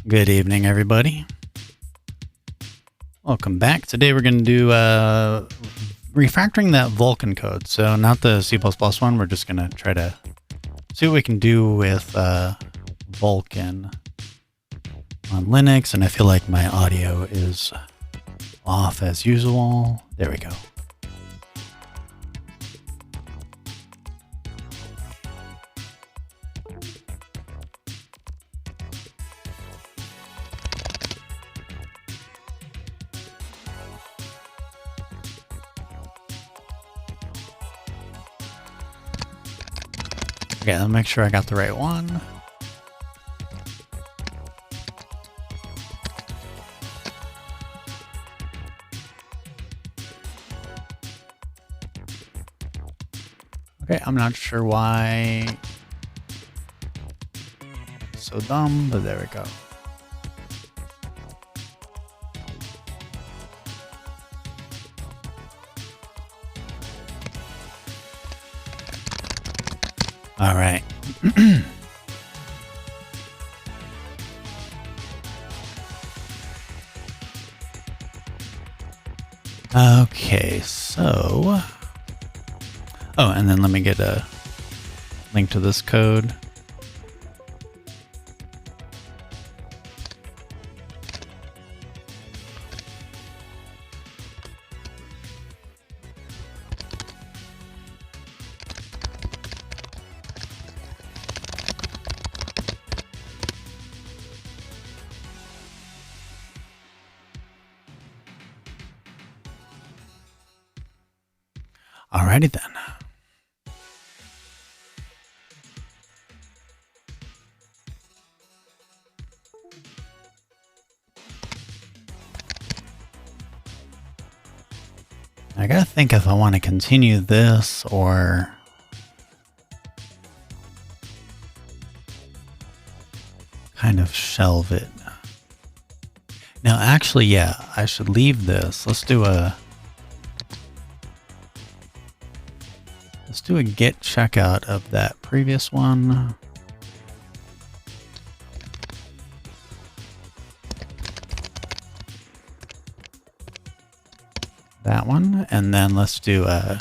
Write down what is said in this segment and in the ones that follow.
Good evening, everybody. Welcome back. Today we're going to do refactoring that Vulkan code. So not the C++ one. We're just going to try to see what we can do with Vulkan on Linux. And I feel like my audio is off as usual. There we go. Okay, let me make sure I got the right one. Okay, I'm not sure why it's so dumb, but there we go. All right. Okay, so... Oh, and then let me get a link to this code. Alrighty then. I gotta think if I want to continue this or kind of shelve it. Now, actually, yeah, I should leave this. Let's do a git checkout of that previous one. That one, and then let's do a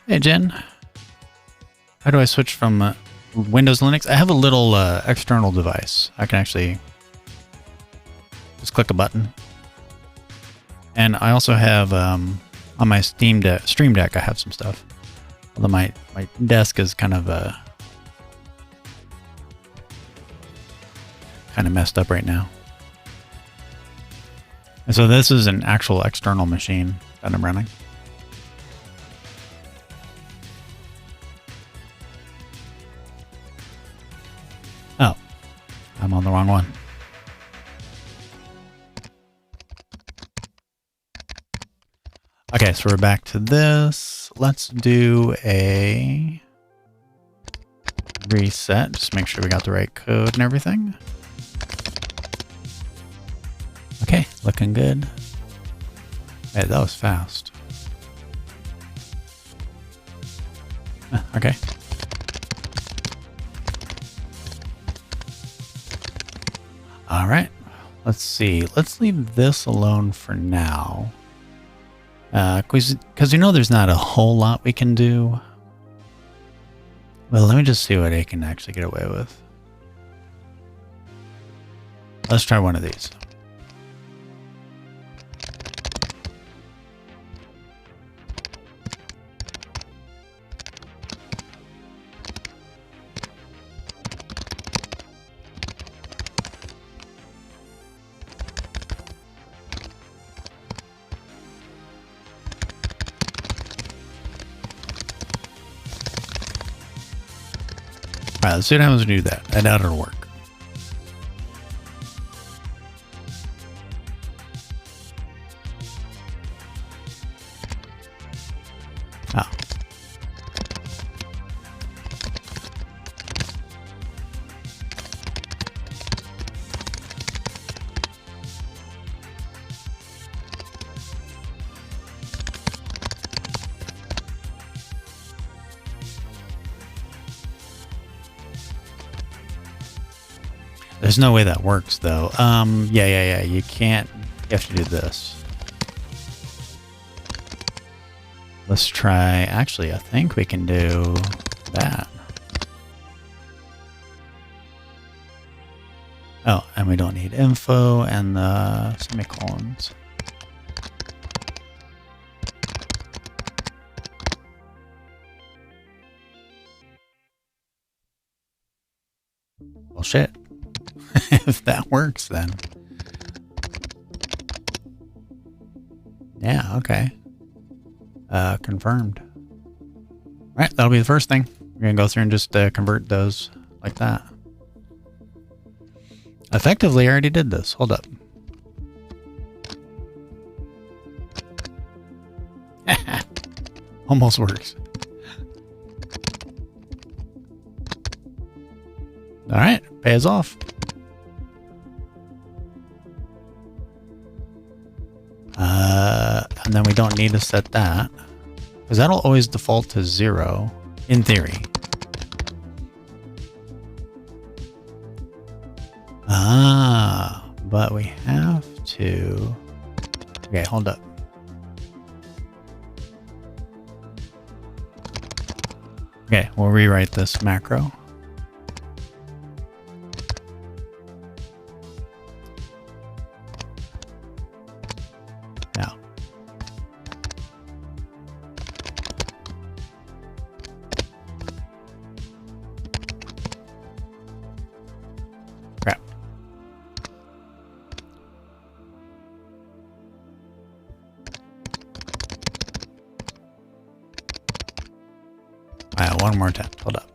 Hey Jen, how do I switch from Windows Linux? I have a little external device. I can actually just click a button, and I also have on my Stream Deck I have some stuff. Although my desk is kind of messed up right now. And so this is an actual external machine that I'm running. Oh, I'm on the wrong one. Okay, so we're back to this. Let's do a reset. Just make sure we got the right code and everything. Okay, looking good. Hey, that was fast. Okay. All right. Let's see. Let's leave this alone for now. Because you know there's not a whole lot we can do. Well, let me just see what I can actually get away with. Let's try one of these. Alright, let's see what happens when we do that. I doubt it'll work. Oh. There's no way that works though. Yeah. You can't. You have to do this. Let's try. Actually, I think we can do that. Oh, and we don't need info and the semicolons. Well, shit. If that works, then. Yeah, okay. Confirmed. Right, that'll be the first thing. We're going to go through and just convert those like that. Effectively, I already did this. Hold up. Almost works. All right, pays off. And then we don't need to set that, because that'll always default to 0, in theory. But we have to... Okay, hold up. Okay, we'll rewrite this macro. Now. Crap. All right, one more time. Hold up.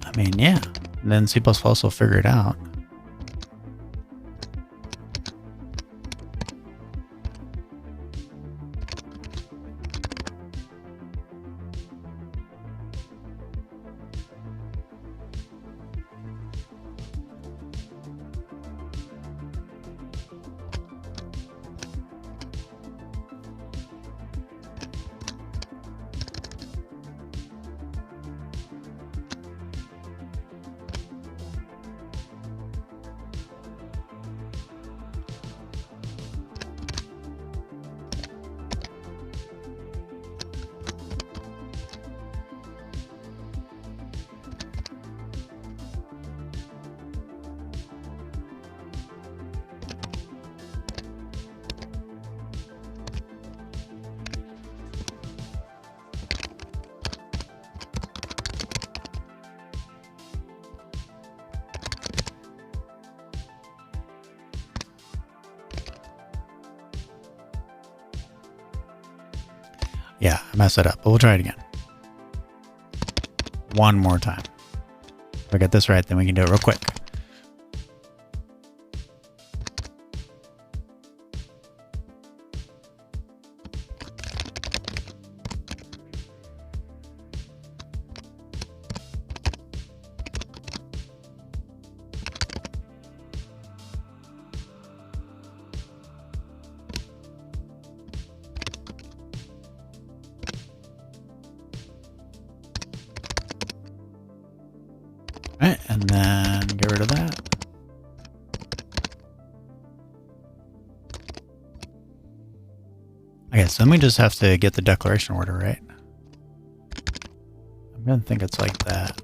I mean, yeah. And then C++ will figure it out. Yeah, I messed it up, but we'll try it again. One more time. If I get this right, then we can do it real quick. Alright, and then get rid of that. Okay, so then we just have to get the declaration order right. I'm gonna think it's like that.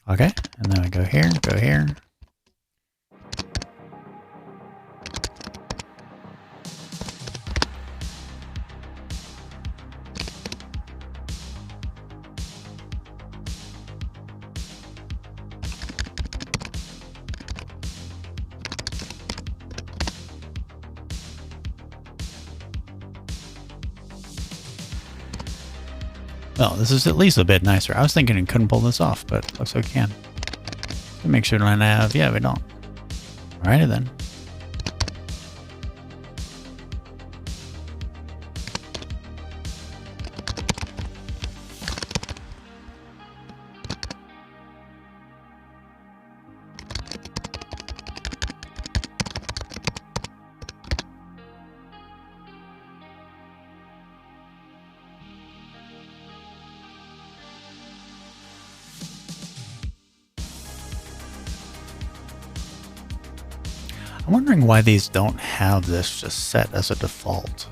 Okay, and then we go here, go here. Well, this is at least a bit nicer. I was thinking we couldn't pull this off, but looks like we can. Make sure to have, yeah, we don't. Alrighty then. I'm wondering why these don't have this just set as a default.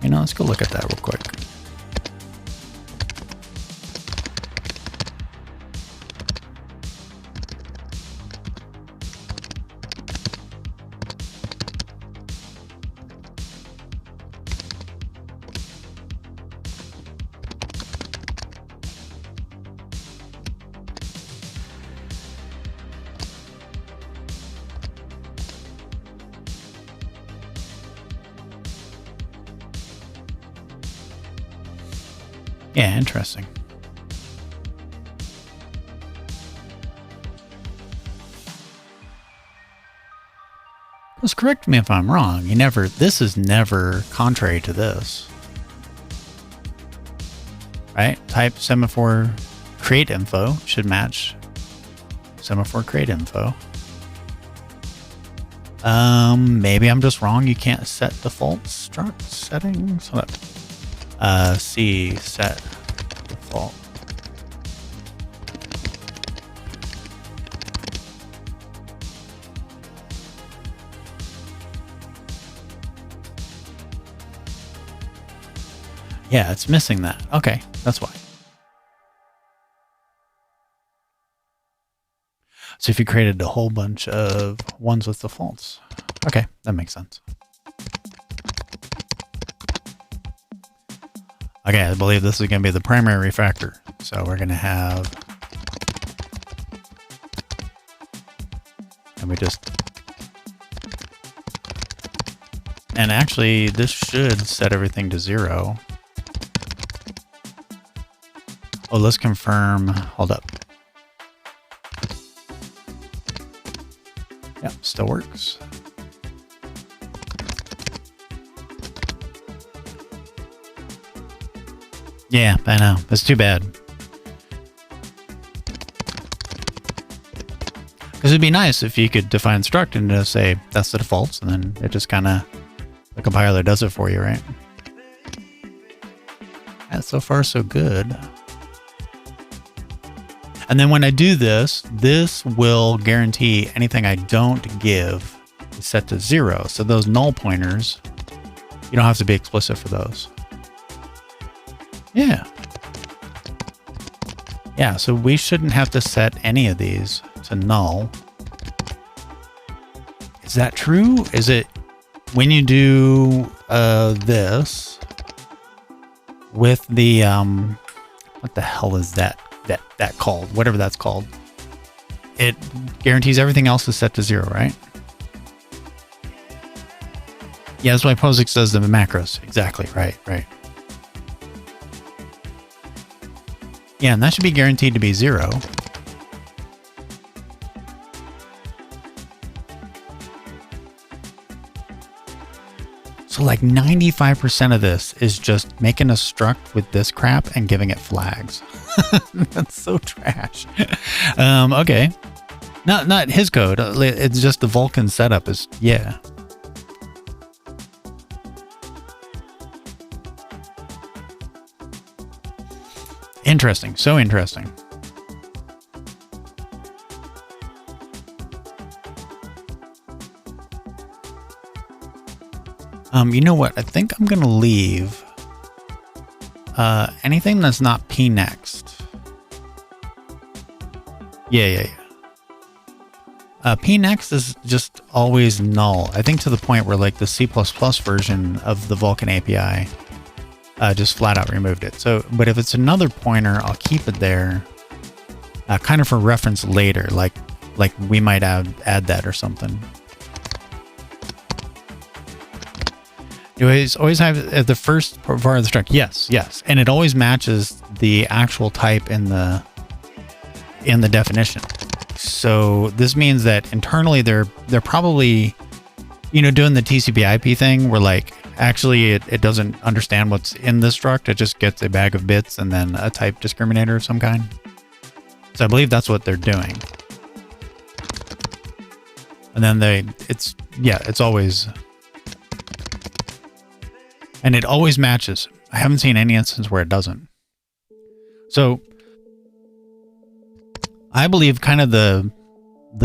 You know, let's go look at that real quick. Yeah, interesting. Just correct me if I'm wrong. This is never contrary to this. Right? Type semaphore create info should match semaphore create info. Maybe I'm just wrong. You can't set default struct settings. Hold up. C set default. Yeah, it's missing that. Okay, that's why. So if you created a whole bunch of ones with defaults. Okay, that makes sense. Okay, I believe this is going to be the primary refactor. So we're going to have... And we just... And actually, this should set everything to 0. Oh, let's confirm... Hold up. Yep, still works. Yeah, I know. That's too bad. Because it'd be nice if you could define struct and just say that's the defaults, and then it just kind of, the compiler does it for you, right? Yeah, so far so good. And then when I do this, this will guarantee anything I don't give is set to 0. So those null pointers, you don't have to be explicit for those. Yeah. Yeah, so we shouldn't have to set any of these to null. Is that true? Is it when you do this with the what the hell is that called? Whatever that's called. It guarantees everything else is set to 0, right? Yeah, that's why POSIX does the macros. Exactly, right. Yeah, and that should be guaranteed to be 0. So like 95% of this is just making a struct with this crap and giving it flags. That's so trash. Okay. Not his code. It's just the Vulkan setup is, yeah. Interesting. So interesting. You know what? I think I'm going to leave anything that's not pnext. Yeah. Pnext is just always null. I think to the point where like the C++ version of the Vulkan API just flat out removed it. So, but if it's another pointer, I'll keep it there, kind of for reference later. Like we might add that or something. You always have the first part of the struct. Yes, and it always matches the actual type in the definition. So this means that internally they're probably, doing the TCP/IP thing where like actually it doesn't understand what's in the struct. It just gets a bag of bits and then a type discriminator of some kind. So I believe that's what they're doing. And then it's always, and it always matches. I haven't seen any instance where it doesn't. So I believe kind of the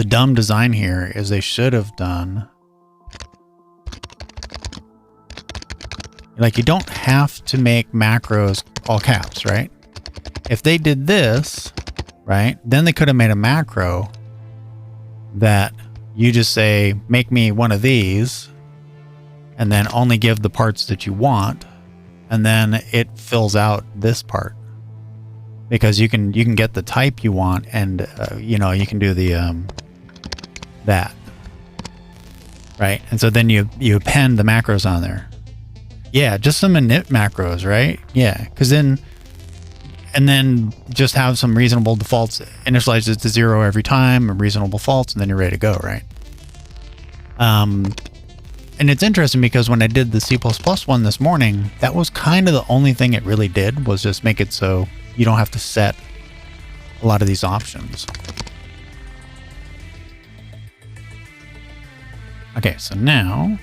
dumb design here is they should have done, like, you don't have to make macros all caps, right? If they did this, right, then they could have made a macro that you just say, make me one of these, and then only give the parts that you want, and then it fills out this part. Because you can get the type you want, and you know, you can do the that, right? And so then you append the macros on there. Yeah, just some init macros, right? Yeah, because then just have some reasonable defaults, initialize it to 0 every time, and reasonable defaults, and then you're ready to go, right? And it's interesting because when I did the C++ one this morning, that was kind of the only thing it really did, was just make it so you don't have to set a lot of these options. Okay, so now...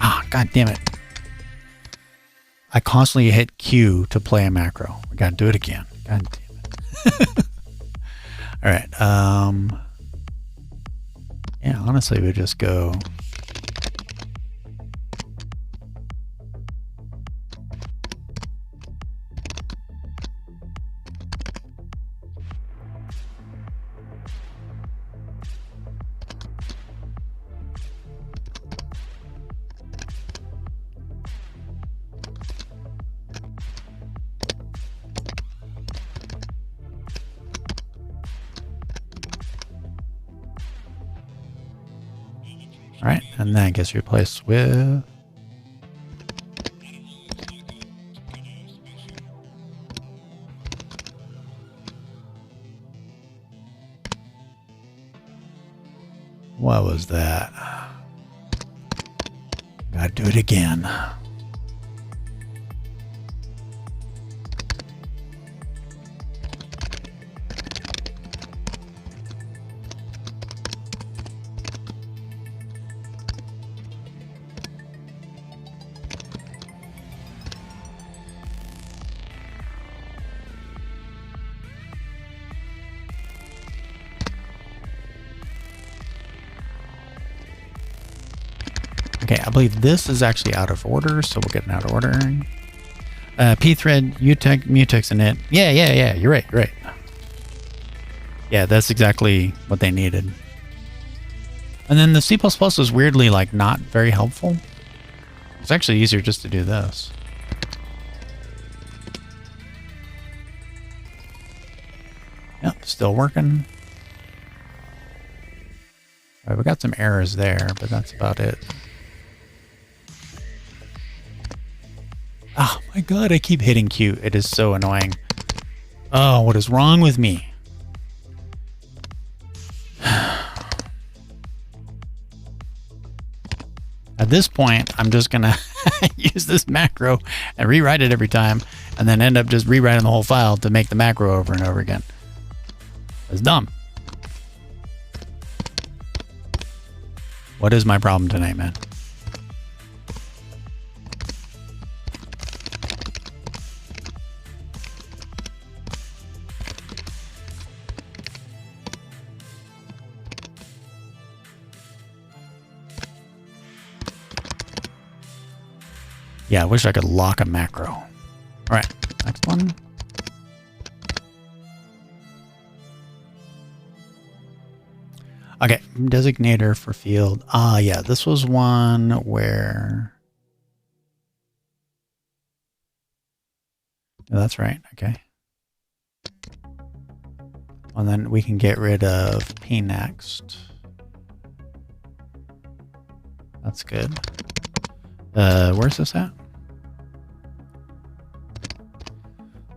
Ah, god damn it. I constantly hit Q to play a macro. I gotta do it again. God damn it. Alright, yeah, honestly, we just go... All right, and then it gets replaced with... What was that? Gotta do it again. Okay, I believe this is actually out of order, so we'll get an out of order. Pthread, utex, mutex, and it. Yeah, you're right. Yeah, that's exactly what they needed. And then the C++ is weirdly, like, not very helpful. It's actually easier just to do this. Yep, still working. All right, we got some errors there, but that's about it. Oh my god, I keep hitting Q. It is so annoying. Oh, what is wrong with me? At this point, I'm just gonna use this macro and rewrite it every time, and then end up just rewriting the whole file to make the macro over and over again. It's dumb. What is my problem tonight, man? Yeah, I wish I could lock a macro. All right, next one. Okay, designator for field. Ah, yeah, this was one where... Oh, that's right, okay. And then we can get rid of P next. That's good. Where's this at?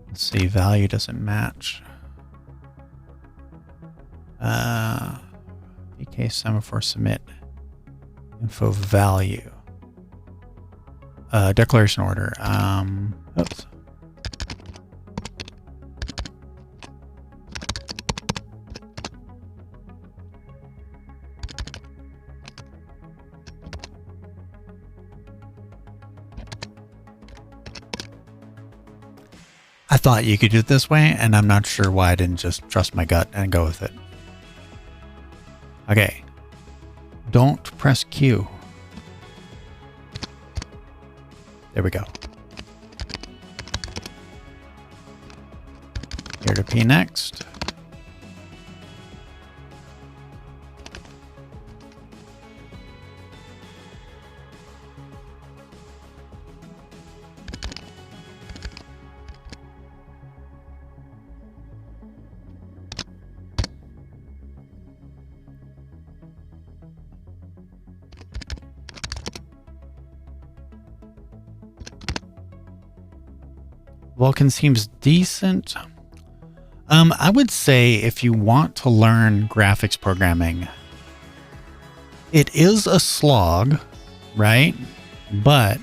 Let's see, value doesn't match. VK semaphore submit info value. Declaration order. Oops. thought you could do it this way, and I'm not sure why I didn't just trust my gut and go with it. Okay. Don't press Q. There we go. Here to P next. Vulkan seems decent. I would say if you want to learn graphics programming, it is a slog, right? But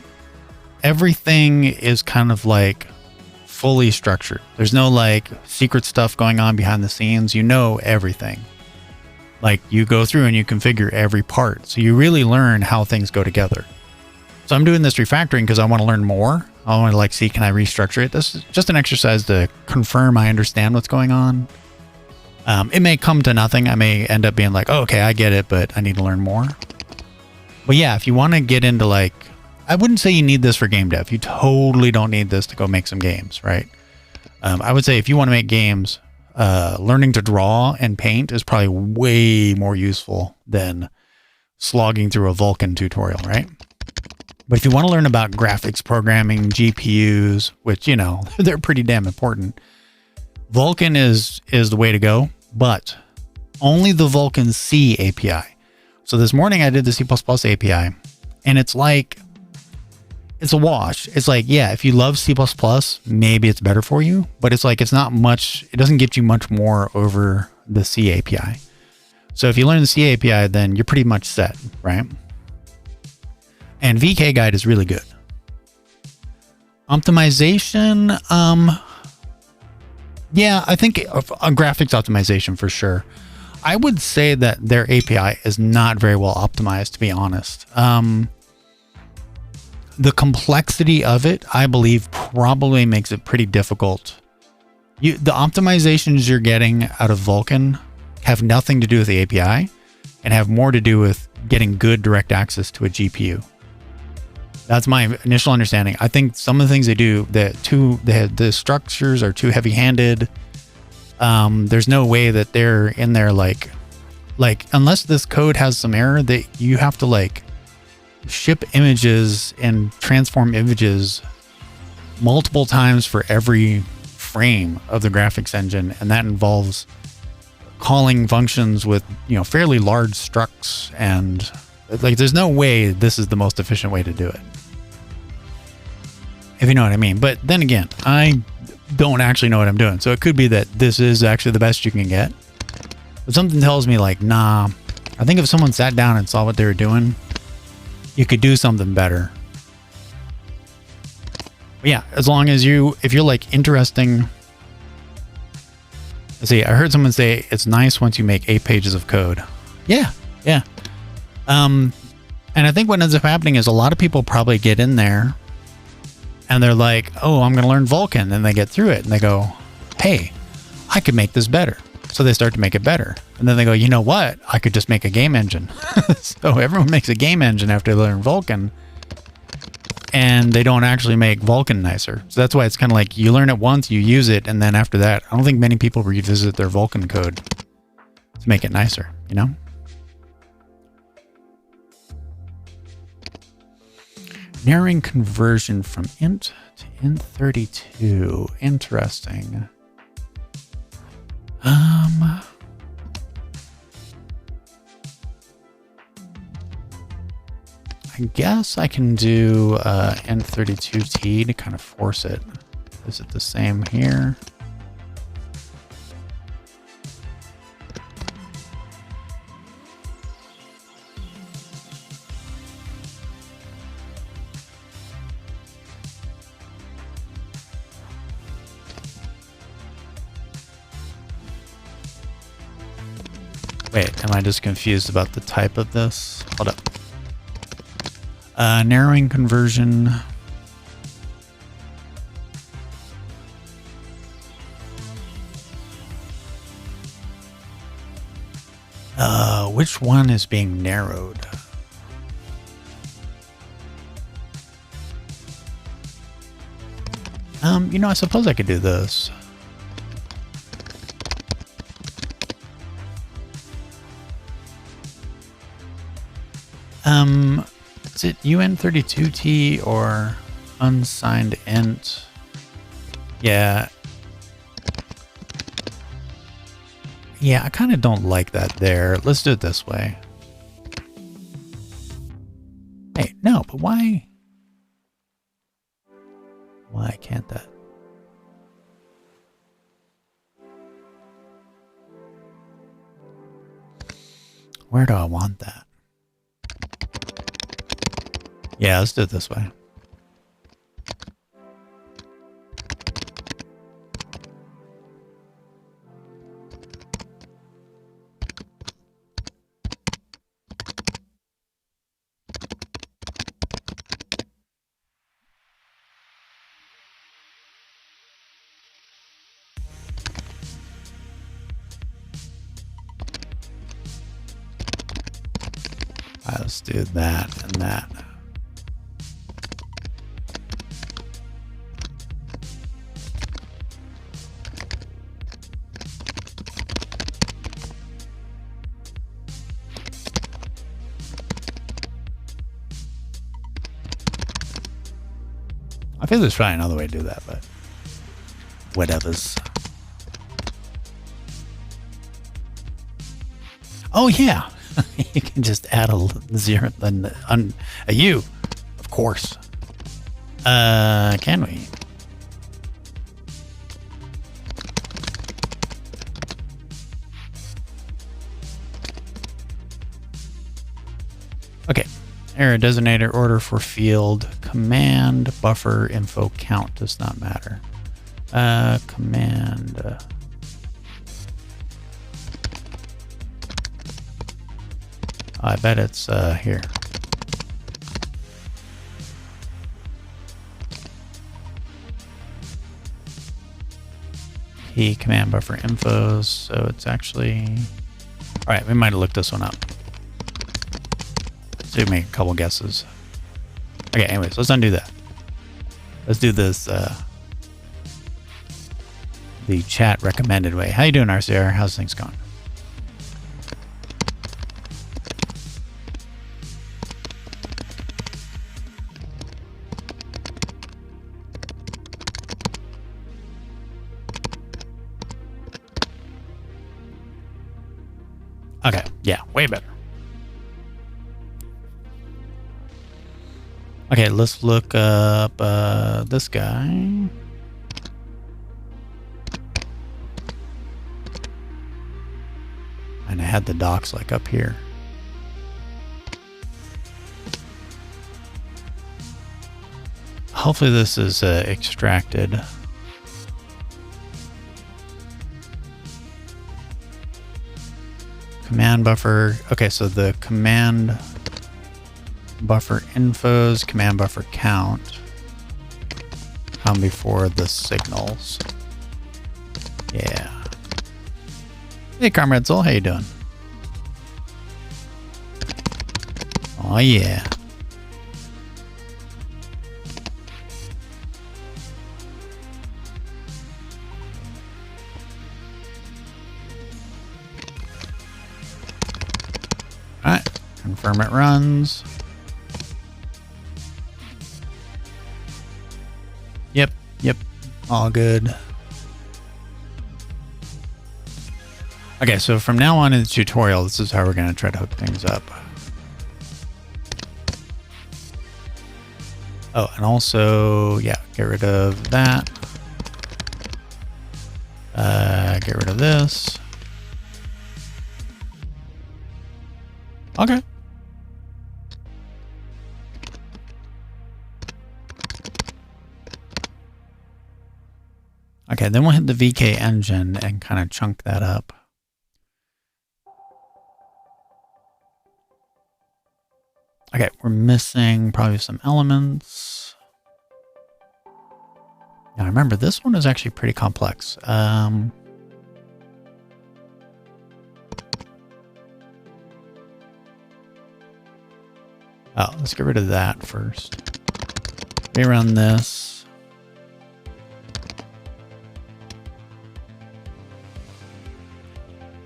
everything is kind of like fully structured. There's no like secret stuff going on behind the scenes. You know everything. Like you go through and you configure every part. So you really learn how things go together. So I'm doing this refactoring because I want to learn more. I want to like see, can I restructure it? This is just an exercise to confirm I understand what's going on. It may come to nothing. I may end up being like, oh, okay, I get it, but I need to learn more. But yeah, if you want to get into like, I wouldn't say you need this for game dev. You totally don't need this to go make some games, right? I would say if you want to make games, learning to draw and paint is probably way more useful than slogging through a Vulkan tutorial, right? But if you want to learn about graphics programming, GPUs, which, you know, they're pretty damn important, Vulkan is the way to go, but only the Vulkan C API. So this morning I did the C++ API, and it's like, it's a wash. It's like, yeah, if you love C++, maybe it's better for you, but it's like, it's not much, it doesn't get you much more over the C API. So if you learn the C API, then you're pretty much set, right? And vkguide is really good. Optimization, yeah, I think a graphics optimization for sure. I would say that their API is not very well optimized, to be honest. The complexity of it, I believe, probably makes it pretty difficult. The optimizations you're getting out of Vulkan have nothing to do with the API and have more to do with getting good direct access to a GPU. That's my initial understanding. I think some of the things they do, the structures are too heavy-handed. There's no way that they're in there like unless this code has some error, that you have to like ship images and transform images multiple times for every frame of the graphics engine, and that involves calling functions with, you know, fairly large structs, and like there's no way this is the most efficient way to do it, if you know what I mean. But then again, I don't actually know what I'm doing, so it could be that this is actually the best you can get, but something tells me like, nah, I think if someone sat down and saw what they were doing, you could do something better. But yeah, as long as if you're like interesting. Let's see, I heard someone say it's nice once you make 8 pages of code. Yeah. And I think what ends up happening is a lot of people probably get in there and they're like, oh, I'm going to learn Vulkan. And they get through it and they go, hey, I could make this better. So they start to make it better. And then they go, you know what? I could just make a game engine. So everyone makes a game engine after they learn Vulkan, and they don't actually make Vulkan nicer. So that's why it's kind of like you learn it once, you use it, and then after that, I don't think many people revisit their Vulkan code to make it nicer, you know? Narrowing conversion from int to int32. Interesting. I guess I can do int32t to kind of force it. Is it the same here? Wait, am I just confused about the type of this? Hold up. Narrowing conversion. which one is being narrowed? You know, I suppose I could do this. Is it UN32T or unsigned int? Yeah. Yeah, I kind of don't like that there. Let's do it this way. Hey, no, but why? Why can't that? Where do I want that? Yeah, let's do it this way. All right, let's do that and that. I feel there's probably another way to do that, but whatevers. Oh yeah, you can just add a zero and a U, of course. Can we? Okay. Error designator order for field command buffer info count does not matter. Command. I bet it's here. Key command buffer infos. So it's actually. All right, we might have looked this one up. So we make a couple guesses. Okay, anyways, let's undo that. Let's do this the chat recommended way. How you doing, RCR? How's things going? Okay, yeah, way better. Okay, let's look up this guy. And I had the docs like up here. Hopefully this is extracted. Command buffer. Okay, so the command buffer infos, command buffer count come before the signals. Yeah. Hey, Comrade Soul, how you doing? Oh yeah. All right, confirm it runs. Yep, all good. Okay, so from now on in the tutorial, this is how we're going to try to hook things up. Oh, and also, yeah, get rid of that. Get rid of this. Okay. Okay, then we'll hit the VK engine and kind of chunk that up. Okay, we're missing probably some elements. Now remember, this one is actually pretty complex. Oh, let's get rid of that first. Rerun this.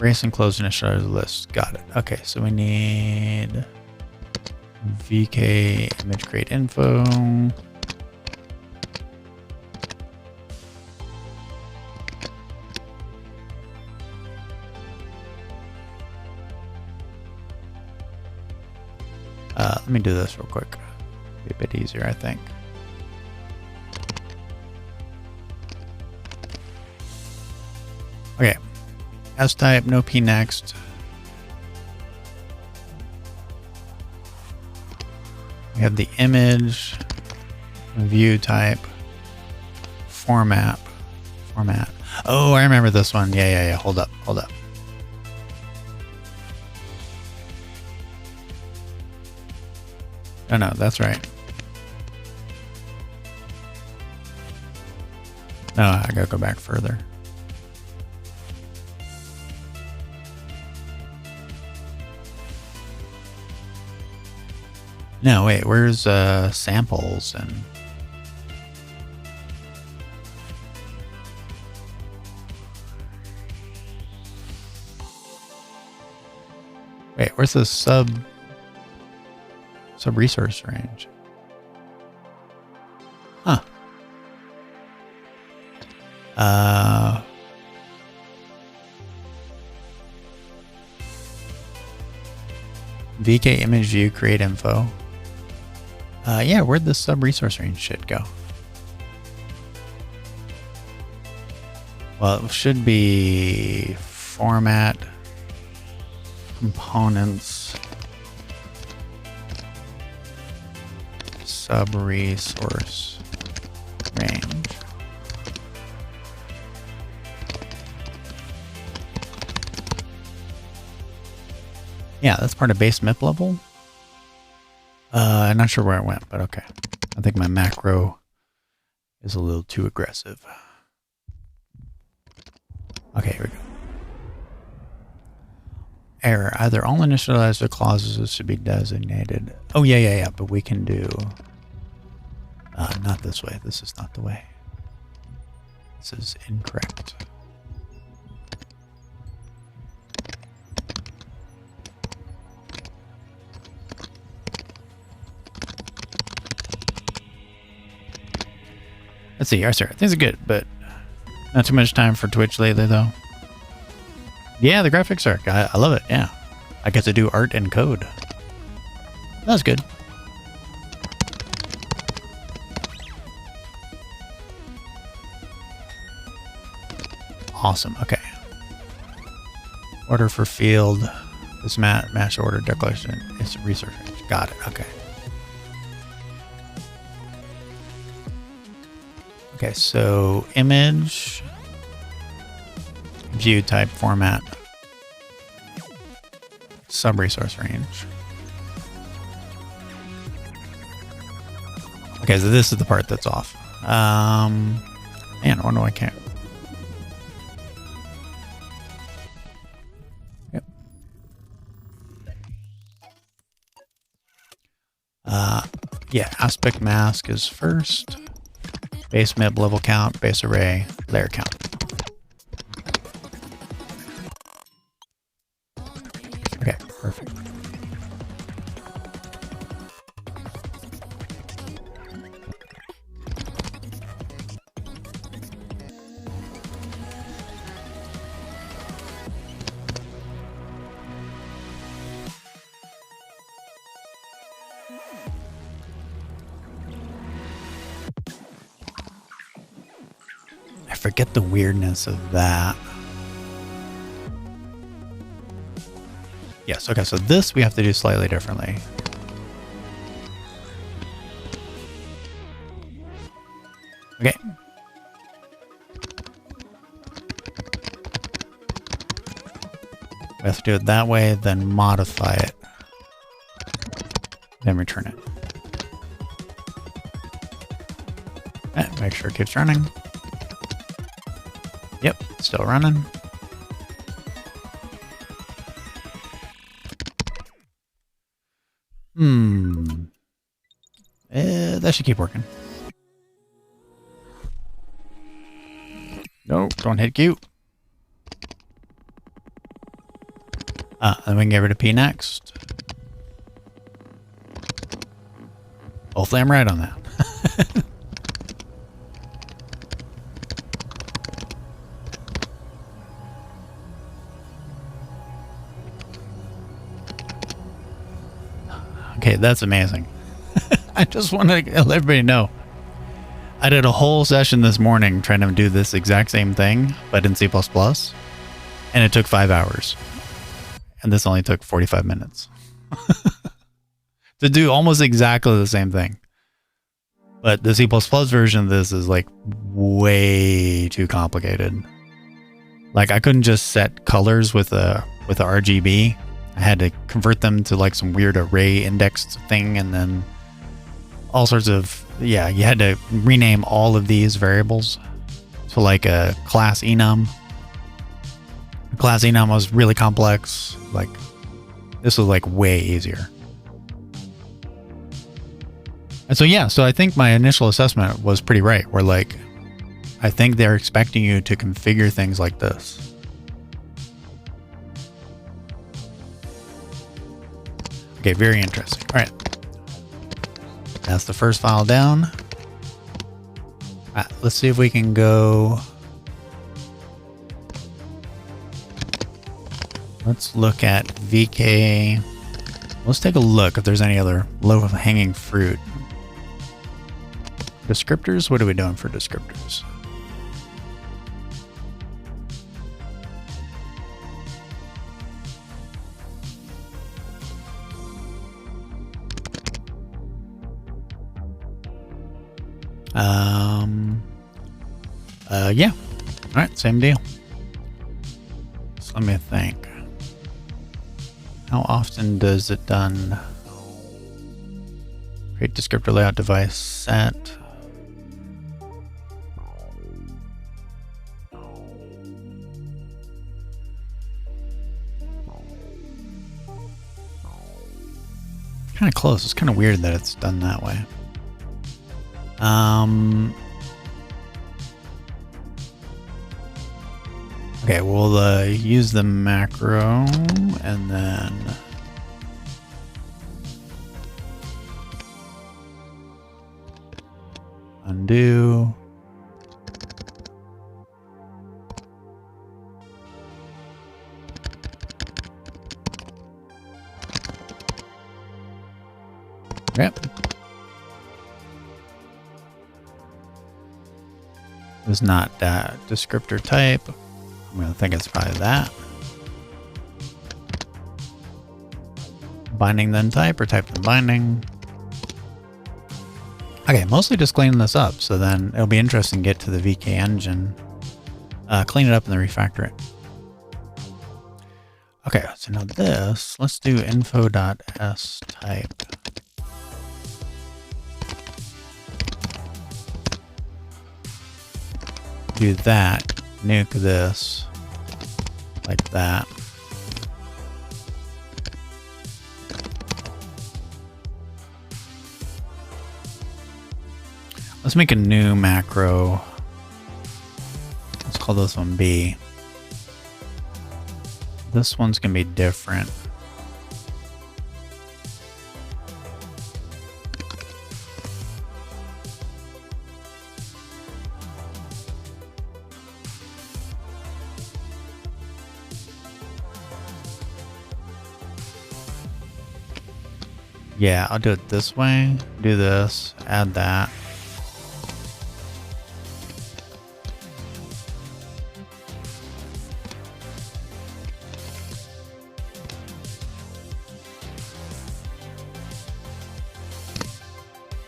Erase and close initializer list. Got it. Okay, so we need vk image create info. Let me do this real quick. Be a bit easier, I think. Okay. S type, no P next. We have the image, view type, format. Oh, I remember this one. Yeah. Hold up. Oh, no, that's right. No, I gotta go back further. No, wait, where's samples and... Wait, where's the sub resource range? Huh. VK image view create info. Yeah, where'd the sub resource range shit go? Well, it should be format, components, sub resource range. Yeah, that's part of base MIP level. I'm not sure where it went, but okay. I think my macro is a little too aggressive. Okay, here we go. Error. Either all initializer clauses should be designated. Oh, yeah. But we can do... not this way. This is not the way. This is incorrect. Let's see. Sorry. Things are good, but not too much time for Twitch lately, though. Yeah, the graphics are. I love it. Yeah. I get to do art and code. That's good. Awesome. Okay. Order for field. This match order declaration is research range. Got it. Okay. Okay, so image, view type, format, sub resource range. Okay, so this is the part that's off. Man, I wonder why I can't. Yep. Yeah, aspect mask is first. Base MIP, level count, base array, layer count. Okay, perfect. Forget the weirdness of that. Yes, okay, so this we have to do slightly differently. Okay. We have to do it that way, then modify it, then return it. And make sure it keeps running. Yep, still running. That should keep working. No, don't hit Q. Then we can get rid of P next. Hopefully I'm right on that. Okay, that's amazing. I just want to let everybody know. I did a whole session this morning trying to do this exact same thing, but in C++, and it took 5 hours. And this only took 45 minutes. To do almost exactly the same thing. But the C++ version of this is like way too complicated. Like I couldn't just set colors with a RGB. I had to convert them to like some weird array indexed thing, and then all sorts of, yeah, you had to rename all of these variables to like a class enum. Class enum was really complex. Like this was like way easier. And so, yeah, so I think my initial assessment was pretty right. Where like, I think they're expecting you to configure things like this. Okay, very interesting. All right. That's the first file down. All right, let's see if we can go. Let's look at VK. Let's take a look if there's any other low-hanging fruit. Descriptors? What are we doing for descriptors? Yeah. All right, same deal. So let me think. How often does it done? Create descriptor layout device set. Kind of close. It's kind of weird that it's done that way. Okay, we'll use the macro and then undo. Yep. It's not that descriptor type. I'm going to think it's probably that. Binding then type or type then binding. Okay, mostly just cleaning this up. So then it'll be interesting to get to the VK engine, clean it up and then refactor it. Okay, so now this, let's do info.s type. Do that, nuke this, like that. Let's make a new macro. Let's call this one B. This one's gonna be different. Yeah, I'll do it this way. Do this, add that.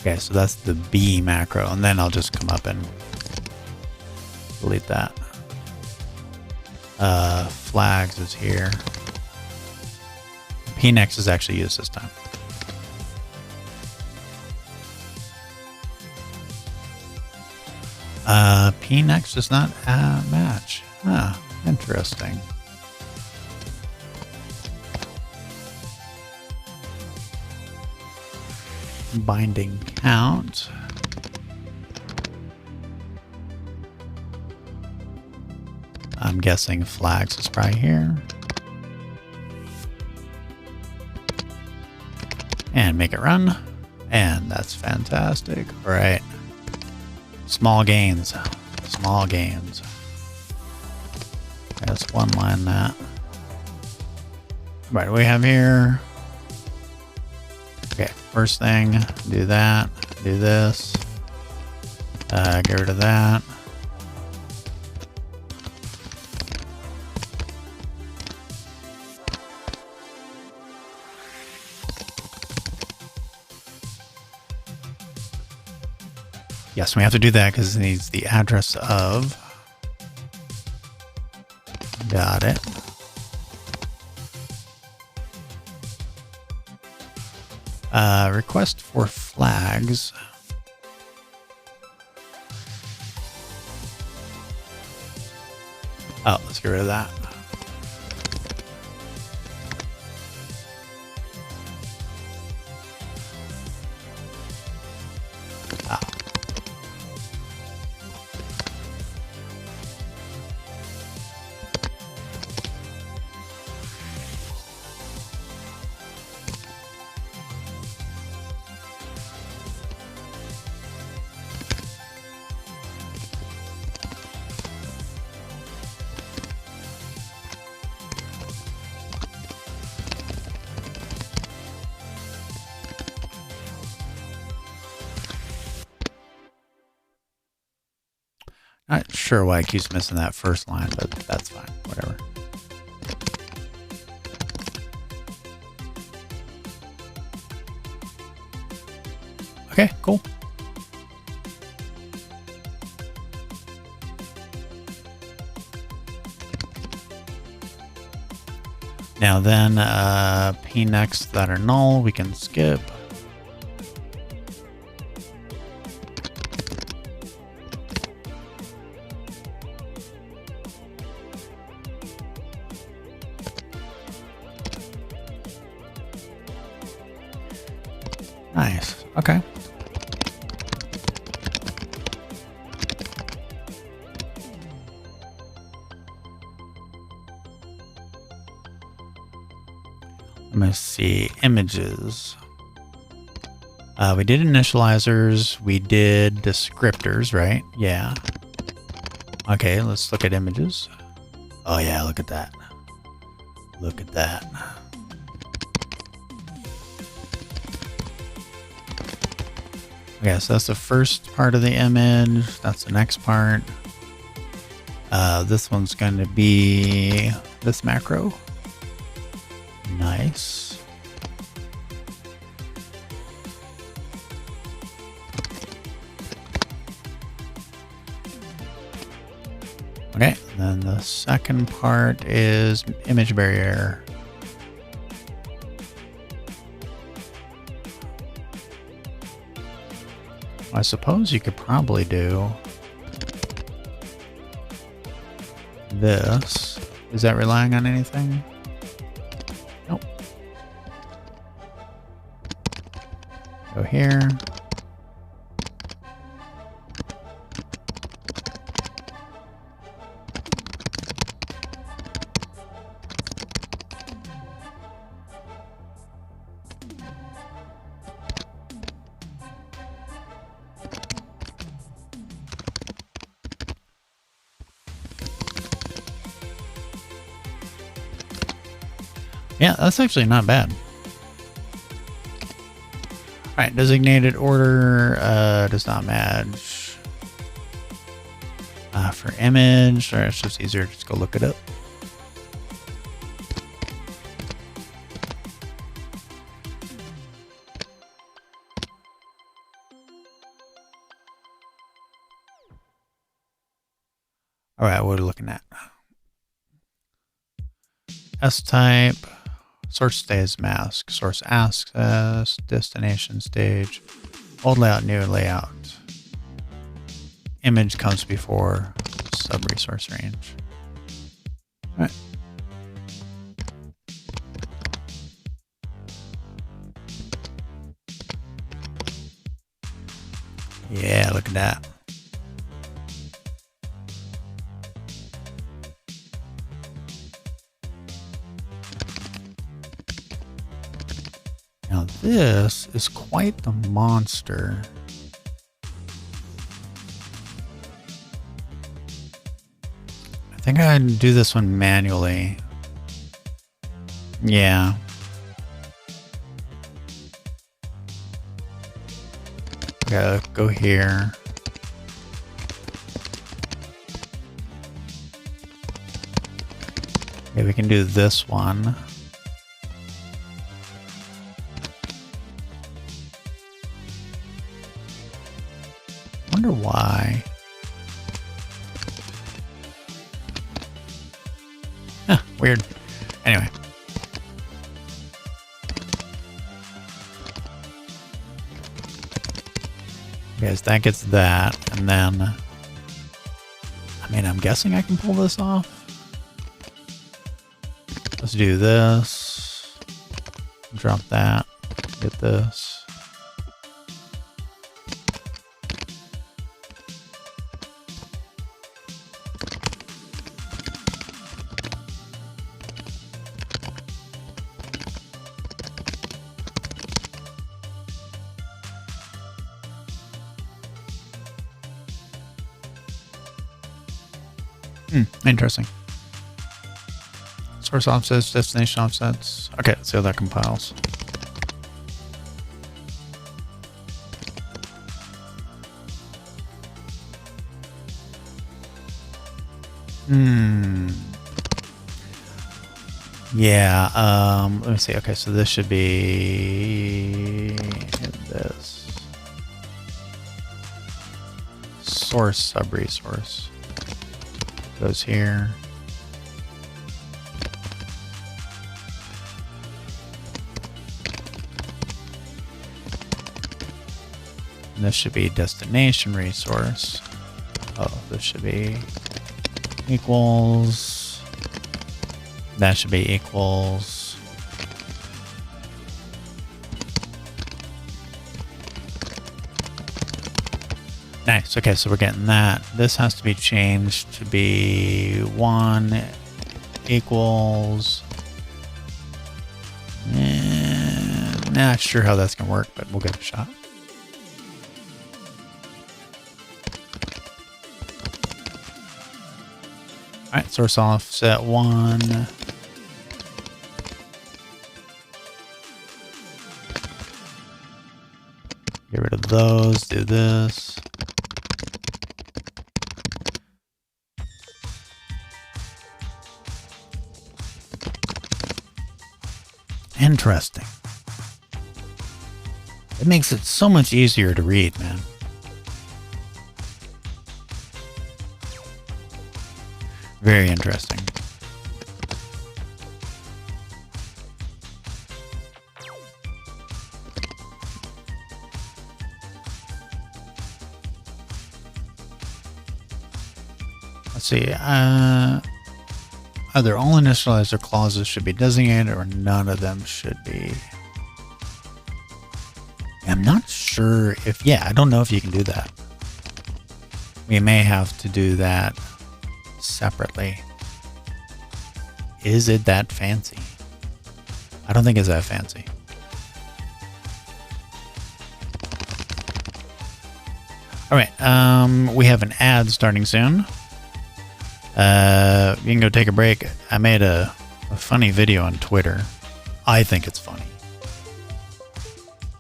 Okay, so that's the B macro, and then I'll just come up and delete that. Flags is here. Pnex is actually used this time. Pnex does not match. Huh, interesting. binding count. I'm guessing flags is probably here. And make it run. And that's fantastic. All right. Small gains. Small gains. Let's one line that. Right, what do we have here? Okay, first thing, do that, do this. Get rid of that. Yes, we have to do that because it needs the address of. Got it. Request for flags. Oh, let's get rid of that. Not sure why it keeps missing that first line, but that's fine. Whatever. Okay, cool. Now then, pnext that are null, we can skip. Nice. Okay. Let me see. Images. We did initializers. We did descriptors, right? Yeah. Okay, let's look at images. Oh yeah, look at that. Look at that. Okay, so that's the first part of the image. That's the next part. This one's going to be this macro. Nice. Okay, then the second part is image barrier. I suppose you could probably do this. Is that relying on anything? Nope. Go here. Yeah, that's actually not bad. Alright, designated order does not match. For image, or it's just easier to just go look it up. Alright, what are we looking at? S-type. Source stays mask. Source access. Destination stage. Old layout, new layout. Image comes before sub-resource range. All right. Yeah, look at that. Now this is quite the monster. I think I'd do this one manually. Yeah. Gotta go here. Okay, we can do this one. Wonder why. Huh, weird. Anyway. Okay, so that gets that, and then, I mean, I'm guessing I can pull this off. Let's do this. Drop that. Get this. Interesting. Source offsets, destination offsets. Okay, let's see how that compiles. Yeah, let me see. Okay, so this should be this. Source sub-resource. Goes here. And this should be destination resource. Oh, this should be equals. That should be equals. Nice. Okay, so we're getting that. This has to be changed to be 1 equals. Not sure how that's gonna work, but we'll give it a shot. All right, source offset 1. Get rid of those. Do this. Interesting. It makes it so much easier to read, man. Very interesting. Let's see. Either all initializer clauses should be designated or none of them should be. I'm not sure if, yeah, I don't know if you can do that. We may have to do that separately. Is it that fancy? I don't think it's that fancy. All right, we have an ad starting soon. You can go take a break. I made a funny video on Twitter. I think it's funny.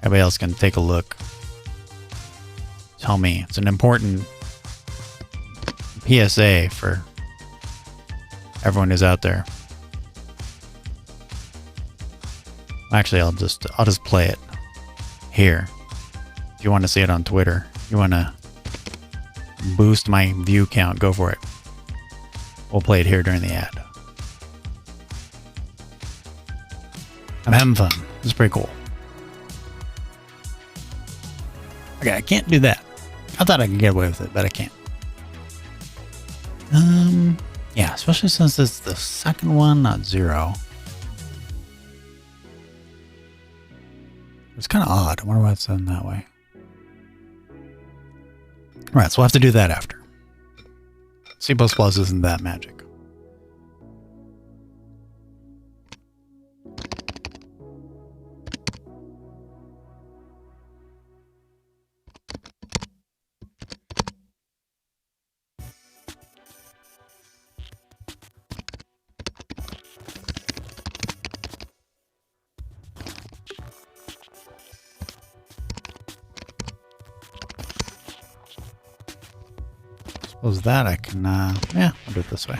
Everybody else can take a look. Tell me. It's an important PSA for everyone who's out there. Actually, I'll just play it here. If you want to see it on Twitter, you want to boost my view count, go for it. We'll play it here during the ad. I'm having fun. This is pretty cool. Okay, I can't do that. I thought I could get away with it, but I can't. Yeah, especially since it's the second one, not 0. It's kind of odd. I wonder why it's done that way. Right, so we'll have to do that after. C++ isn't that magic. Suppose that I can, yeah, I'll do it this way.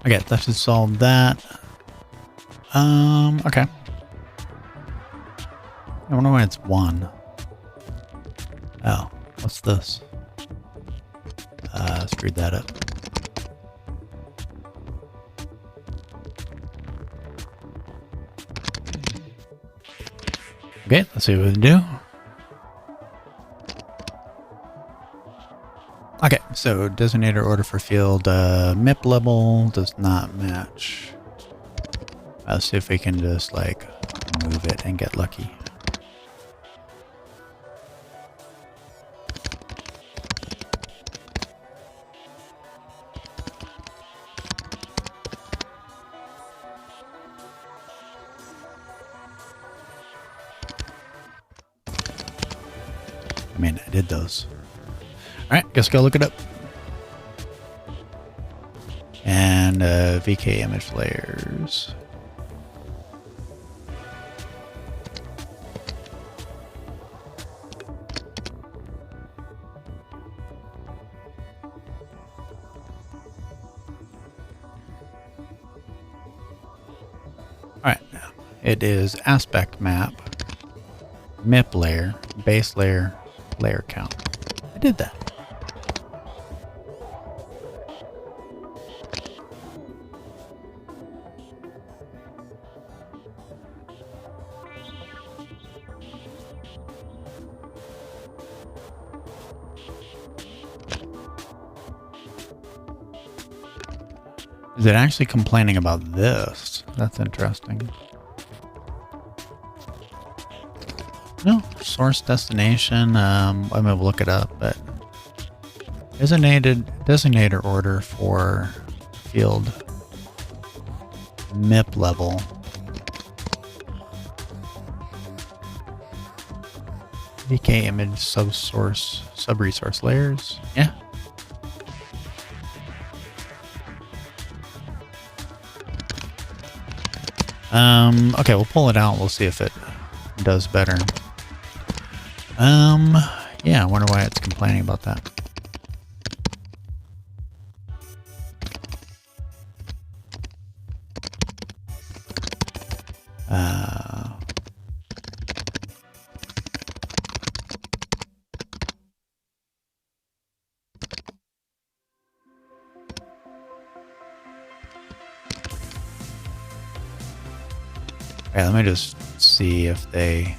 Okay, that should solve that. Okay. I wonder why it's 1. Oh, what's this? Screwed that up. Okay, let's see what we can do. Okay, so designator order for field MIP level does not match. Let's see if we can just like move it and get lucky. I mean, I did those. All right, guess go look it up. And VK image layers. All right, it is aspect map, MIP layer, base layer, layer count. I did that. Is it actually complaining about this? That's interesting. No, source destination. I'm gonna look it up, but designator order for field MIP level. VK image subsource subresource layers. Yeah. Okay, we'll pull it out. We'll see if it does better. Yeah, I wonder why it's complaining about that. Okay, let me just see if they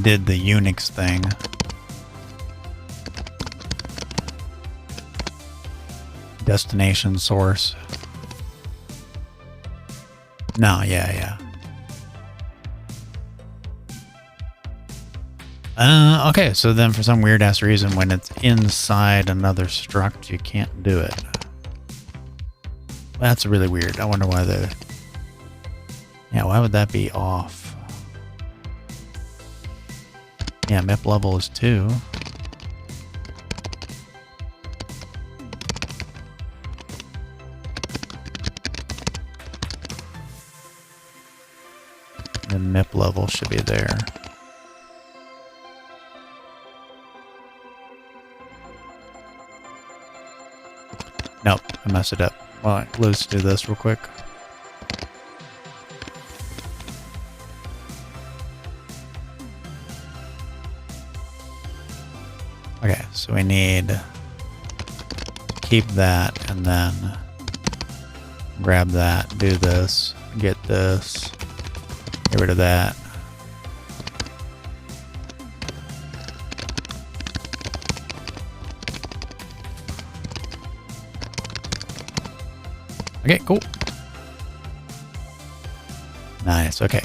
did the Unix thing. Destination source. No, yeah. Okay, so then for some weird ass reason, when it's inside another struct, you can't do it. That's really weird. I wonder why the... Yeah, why would that be off? Yeah, MIP level is 2. The MIP level should be there. Nope, I messed it up. Well, let's do this real quick. Okay, so we need to keep that and then grab that, do this, get this, get rid of that. Okay, cool. Nice, okay.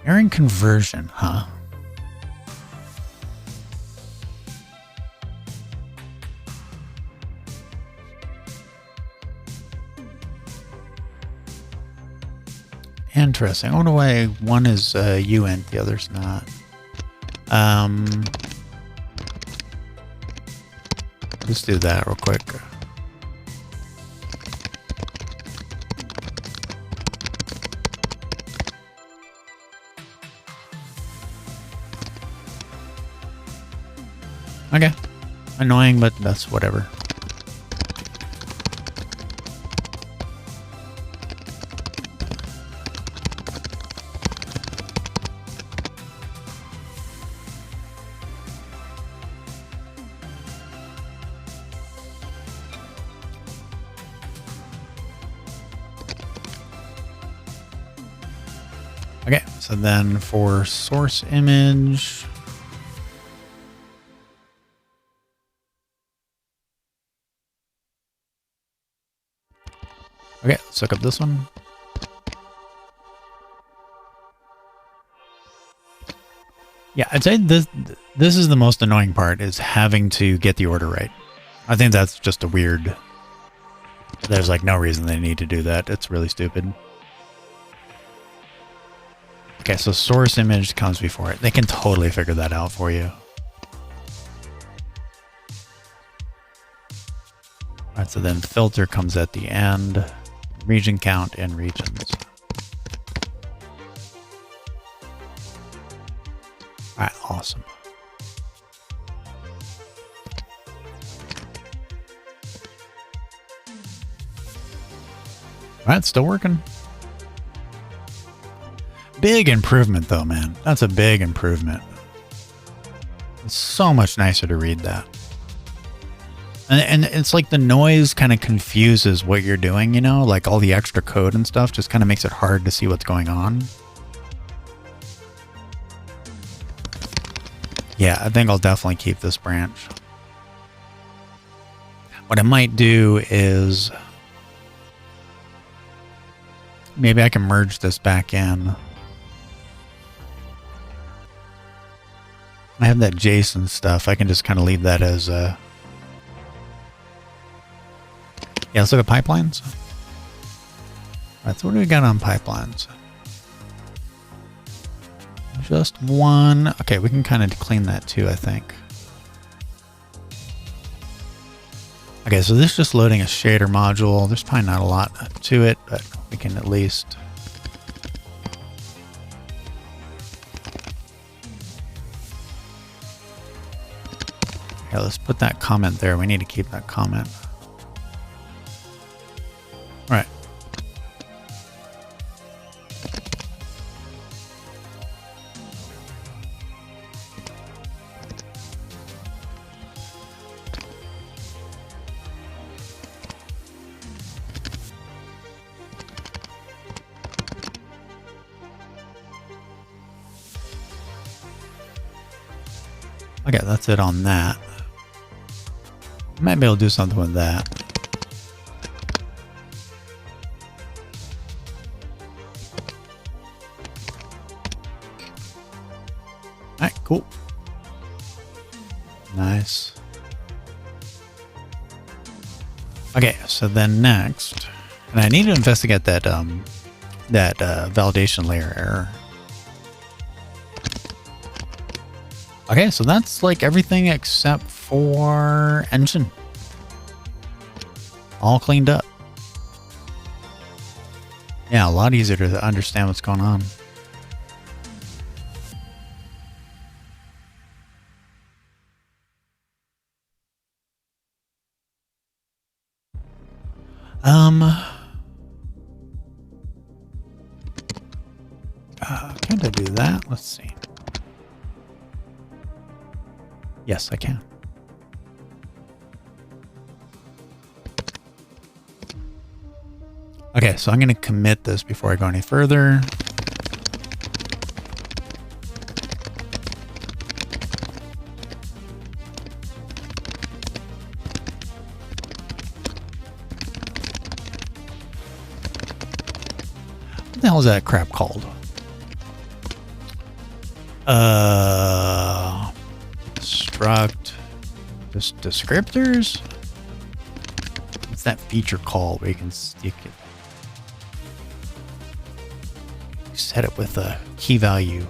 Airing conversion, huh? Interesting. I wonder why one is UN, the other's not. Let's do that real quick. Okay. Annoying, but that's whatever. Okay, so then for source image, okay, let's look up this one. Yeah, I'd say this is the most annoying part, is having to get the order right. I think that's just a weird... There's like no reason they need to do that. It's really stupid. Okay, so source image comes before it. They can totally figure that out for you. Alright, so then filter comes at the end. Region count and regions. Alright, awesome. Alright, still working. Big improvement though, man. That's a big improvement. It's so much nicer to read that. And it's like the noise kind of confuses what you're doing, you know? Like all the extra code and stuff just kind of makes it hard to see what's going on. Yeah, I think I'll definitely keep this branch. What I might do is... maybe I can merge this back in. I have that JSON stuff. I can just kind of leave that as a... yeah, let's look at pipelines. Alright, so what do we got on pipelines? Just one. Okay, we can kind of clean that too, I think. Okay, so this is just loading a shader module. There's probably not a lot to it, but we can at least... yeah, let's put that comment there. We need to keep that comment. All right. Okay, that's it on that. Might be able to do something with that. Alright, cool. Nice. Okay, so then next, and I need to investigate that validation layer error. Okay, so that's like everything except for engine. All cleaned up. Yeah, a lot easier to understand what's going on. Can't I do that? Let's see. Yes, I can. Okay, so I'm going to commit this before I go any further. the hell is that crap called? Struct descriptors? What's that feature called where you can set it with a key value?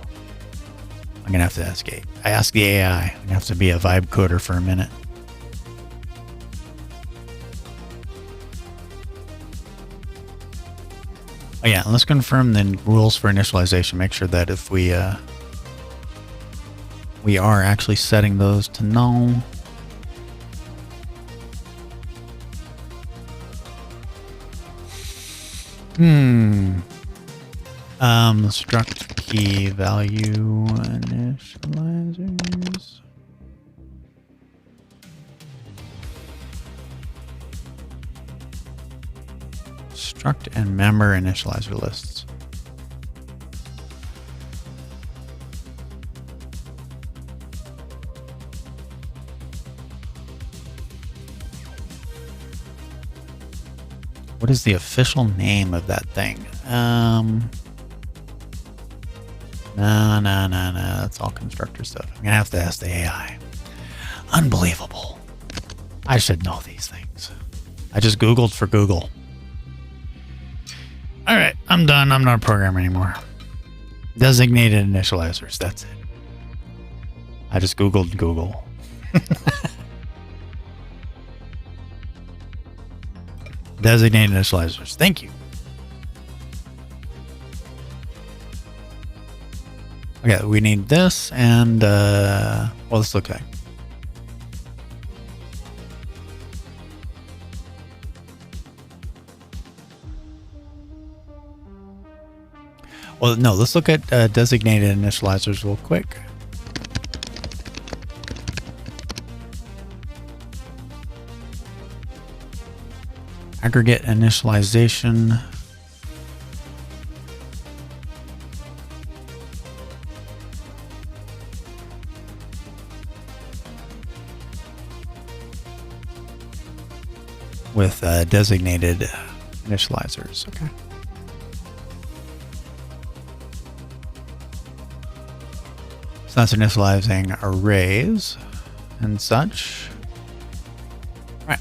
I'm gonna have to ask it. I ask the AI. I'm gonna have to be a vibe coder for a minute. Oh yeah, let's confirm the rules for initialization. Make sure that if we are actually setting those to null. Struct key value initializers. Struct and member initializer lists. What is the official name of that thing? No. That's all constructor stuff. I'm gonna have to ask the AI. Unbelievable. I should know these things. I just Googled for Google. All right, I'm done. I'm not a programmer anymore. Designated initializers. That's it. I just Googled Google. Designated initializers. Thank you. Okay, we need this and, well, let's look at. Well, no, let's look at designated initializers real quick. Aggregate initialization. With designated initializers. Okay. So that's initializing arrays and such. Right.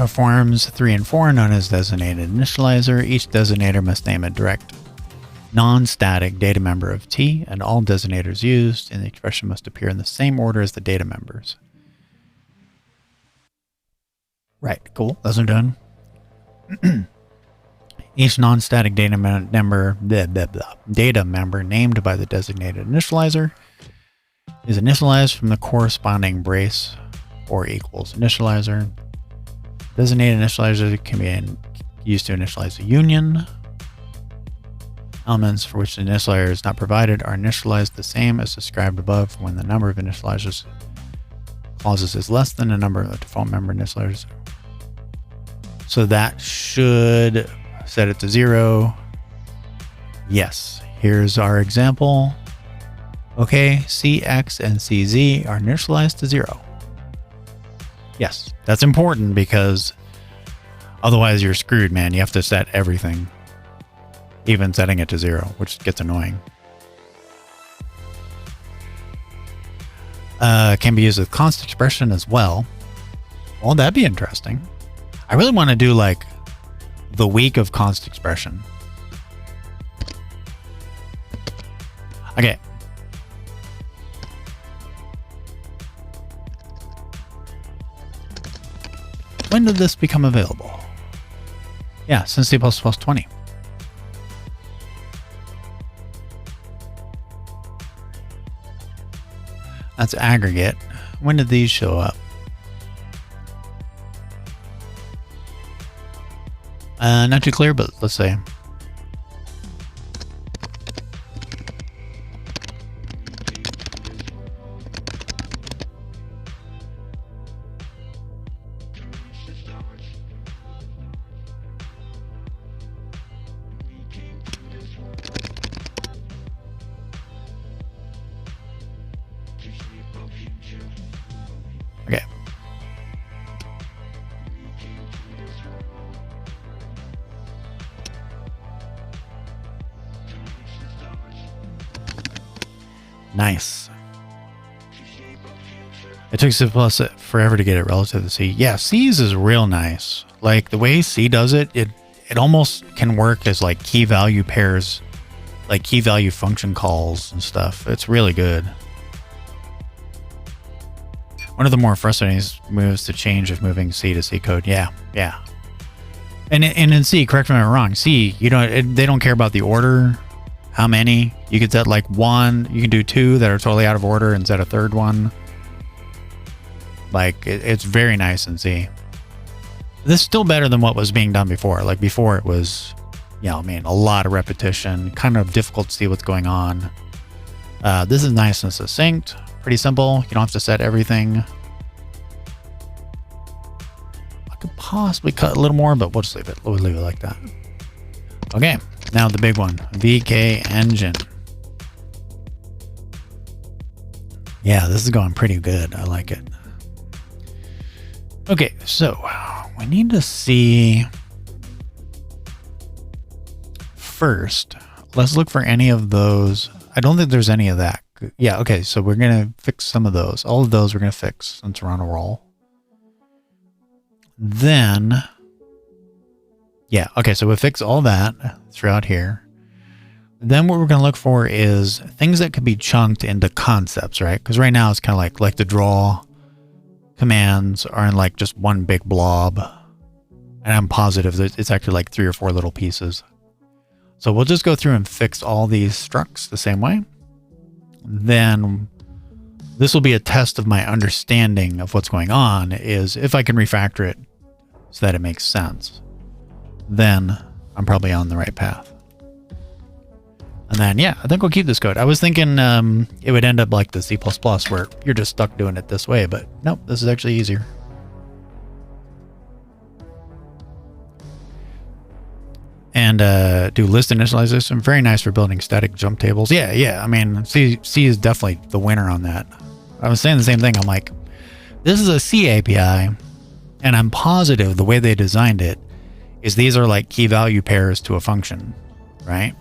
Forms 3 and 4 known as designated initializer. Each designator must name a direct non-static data member of T, and all designators used in the expression must appear in the same order as the data members. Right, cool. Those are done. Each non-static data member named by the designated initializer is initialized from the corresponding brace or equals initializer. Designated initializer can be used to initialize a union. Elements for which the initializer is not provided are initialized the same as described above when the number of initializers clauses is less than the number of the default member initializers. So that should set it to 0. Yes, here's our example. Okay, CX and CZ are initialized to 0. Yes, that's important because otherwise you're screwed, man. You have to set everything, even setting it to 0, which gets annoying. Can be used with const expression as well. Well, that'd be interesting. I really want to do like the week of const expression. Okay. When did this become available? Yeah, since C++ 20. That's aggregate. When did these show up? Not too clear, but let's say. Okay. Nice. It took C++ forever to get it relative to C. Yeah, C's is real nice. Like the way C does it, it almost can work as like key value pairs, like key value function calls and stuff. It's really good. One of the more frustrating moves to change of moving C to C code. Yeah, yeah. And in C, correct me if I'm wrong, C, you know, they don't care about the order, how many. You could set like one, you can do two that are totally out of order and set a third one. Like, it's very nice in C. This is still better than what was being done before. Like, before it was, you know, I mean, a lot of repetition, kind of difficult to see what's going on. This is nice and succinct, pretty simple. You don't have to set everything. I could possibly cut a little more, but we'll just leave it. We'll leave it like that. Okay, now the big one, VK engine. Yeah, this is going pretty good. I like it. Okay, so we need to see first. Let's look for any of those. I don't think there's any of that. Yeah, okay, so we're going to fix some of those. All of those we're going to fix since we're on a roll. Then, yeah, okay, so we fix all that throughout here. Then what we're going to look for is things that could be chunked into concepts, right? Because right now it's kind of like the draw commands are in like just one big blob. And I'm positive that it's actually like 3 or 4 little pieces. So we'll just go through and fix all these structs the same way. Then this will be a test of my understanding of what's going on, is if I can refactor it so that it makes sense, then I'm probably on the right path. And then, yeah, I think we'll keep this code. I was thinking it would end up like the C++ where you're just stuck doing it this way, but nope, this is actually easier. And do list initialization. Very nice for building static jump tables. Yeah. I mean, C is definitely the winner on that. I was saying the same thing. I'm like, this is a C API, and I'm positive the way they designed it is these are like key value pairs to a function, right?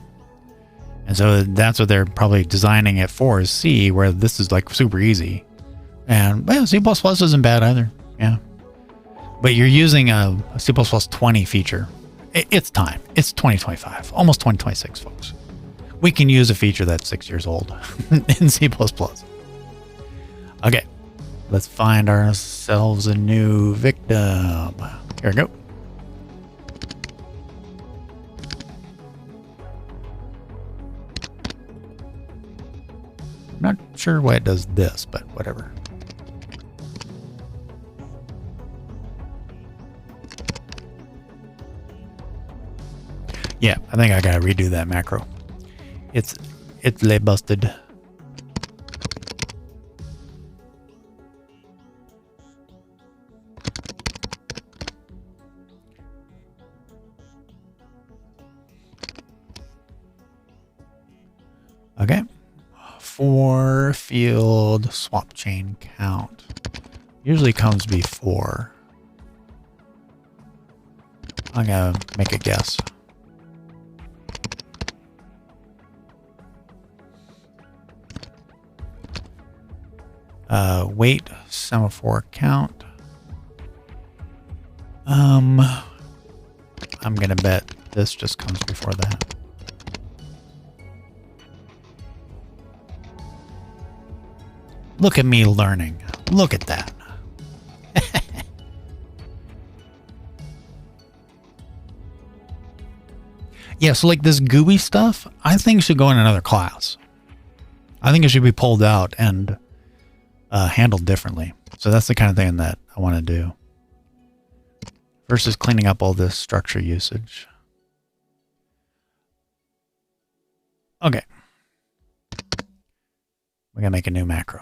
And so that's what they're probably designing it for, is C, where this is like super easy. And well, C++ isn't bad either. Yeah. But you're using a C++ 20 feature. It's time. It's 2025, almost 2026, folks. We can use a feature that's 6 years old in C++. Okay, let's find ourselves a new victim. Here we go. Not sure why it does this, but whatever. Yeah, I think I gotta redo that macro. It's lay busted. Okay. For field swap chain count. Usually comes before. I'm gonna make a guess. Wait semaphore count. I'm gonna bet this just comes before that. Look at me learning. Look at that. Yeah, so like this GUI stuff, I think should go in another class. I think it should be pulled out and handled differently. So that's the kind of thing that I want to do. Versus cleaning up all this structure usage. Okay. We're going to make a new macro.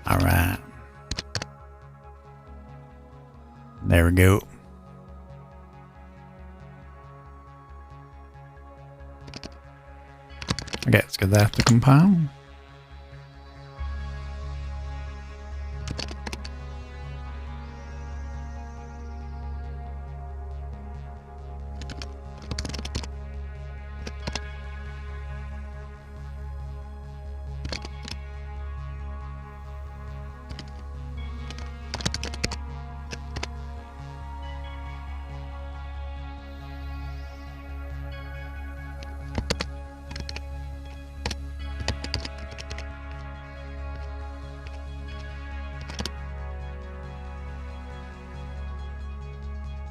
All right. There we go. Okay, let's get that to compile.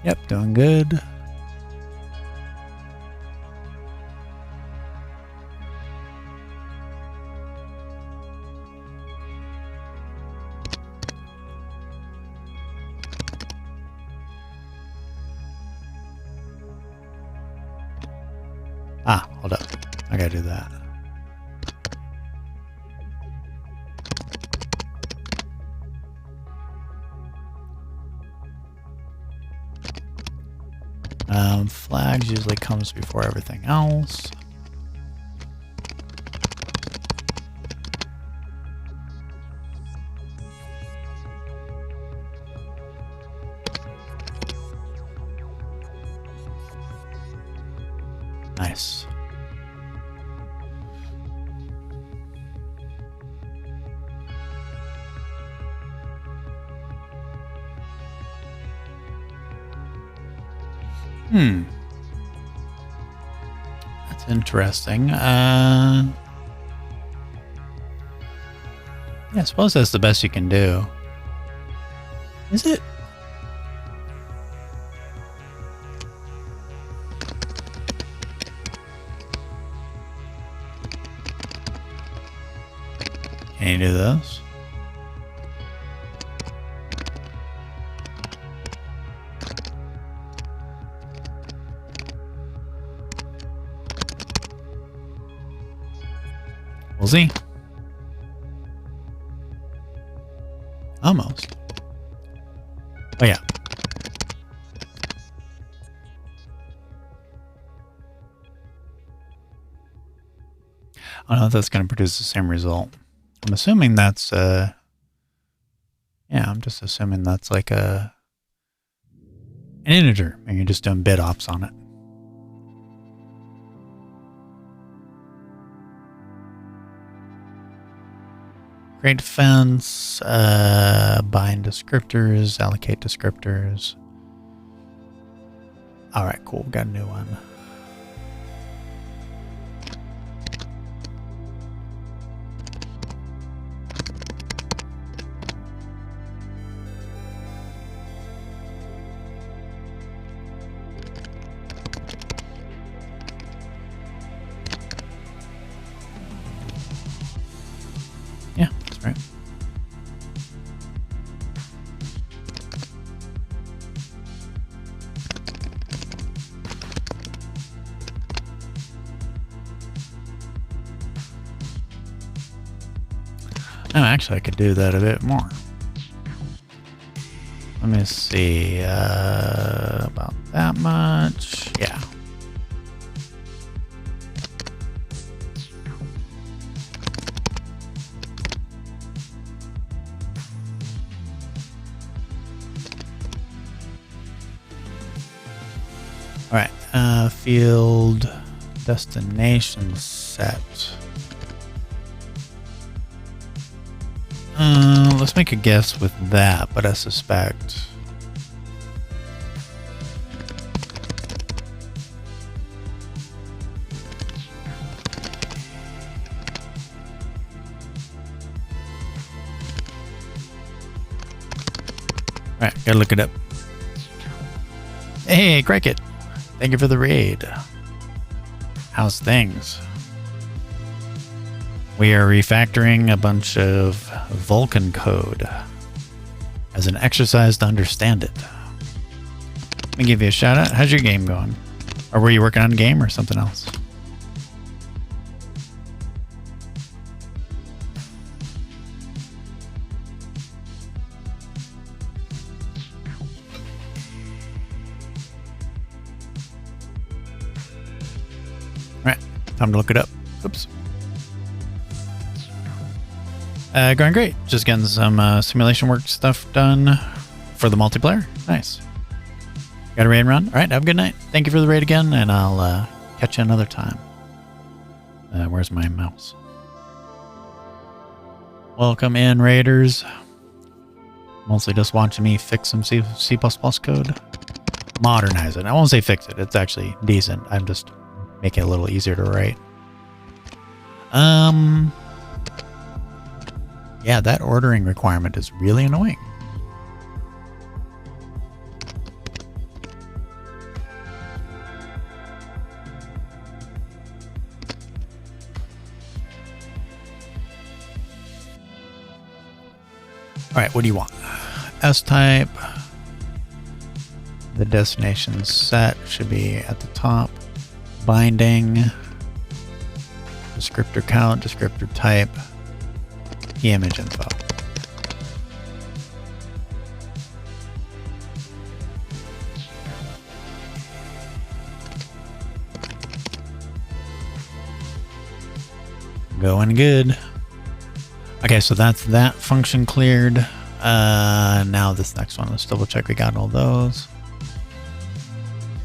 Yep, doing good. Ah, hold up. I gotta do that. Flags usually comes before everything else. Nice. That's interesting. Yeah, I suppose that's the best you can do. Is it? Can you do those? We'll see. Almost. Oh, yeah. I don't know if that's going to produce the same result. I'm assuming that's, yeah, I'm just assuming that's like an integer, and you're just doing bit ops on it. Create fence, bind descriptors, allocate descriptors. All right, cool. Got a new one. Yeah, that's right. Oh, actually, I could do that a bit more. Let me see. About that much. Yeah. All right. Field destination set. Let's make a guess with that, but I suspect. All right, gotta look it up. Hey, Cricket. Thank you for the raid. How's things? We are refactoring a bunch of Vulkan code as an exercise to understand it. Let me give you a shout out. How's your game going? Or were you working on a game or something else? Time to look it up. Oops. Going great. Just getting some simulation work stuff done for the multiplayer. Nice. Got a raid and run? All right, have a good night. Thank you for the raid again, and I'll catch you another time. Where's my mouse? Welcome in, raiders. Mostly just watching me fix some C++ code. Modernize it. I won't say fix it. It's actually decent. I'm just making it a little easier to write. Yeah, that ordering requirement is really annoying. All right, what do you want? S-type. The destination set should be at the top. Binding. Descriptor count, descriptor type. Key image info. Going good. Okay, so that's that function cleared. Now this next one, let's double check we got all those.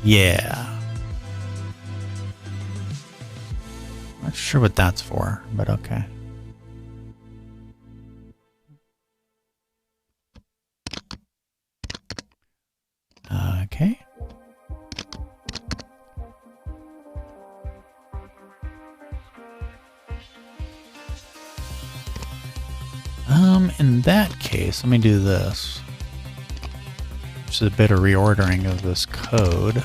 Yeah. Not sure what that's for, but okay. Okay. In that case, let me do this. Just a bit of reordering of this code. All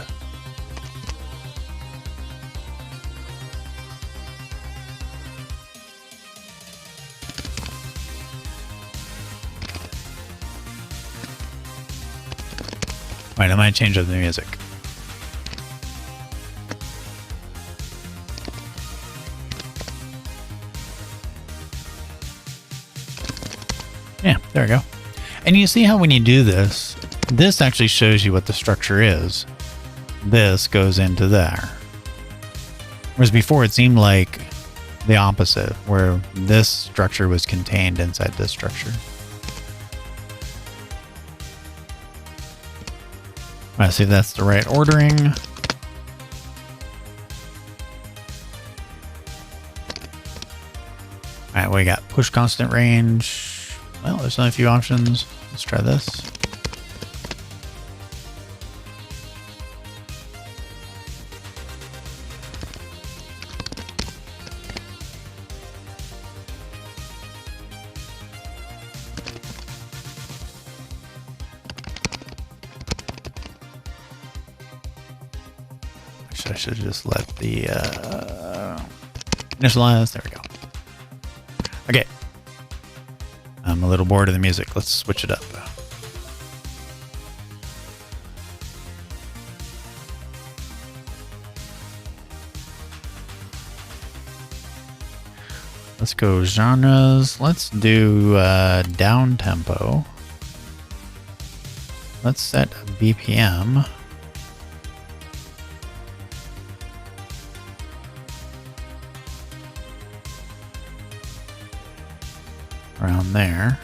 right, I might change up the music. Yeah, there we go. And you see how when you do this, this actually shows you what the structure is. This goes into there. Whereas before it seemed like the opposite, where this structure was contained inside this structure. Let's see if that's the right ordering. All right, we got push constant range. Well, there's only a few options. Let's try this. Actually, I should have just let the initialize. There we go. Okay. I'm a little bored of the music. Let's switch it up. Let's go genres. Let's do down tempo. Let's set BPM. Around there.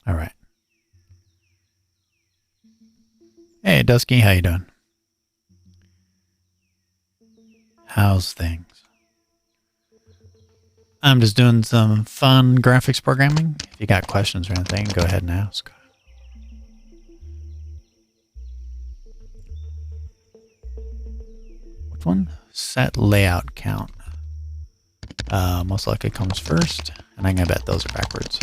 All right. Hey, Dusky, how you doing? How's things? I'm just doing some fun graphics programming. If you got questions or anything, go ahead and ask. Which one? Set layout count. Most likely comes first, and I'm gonna bet those are backwards.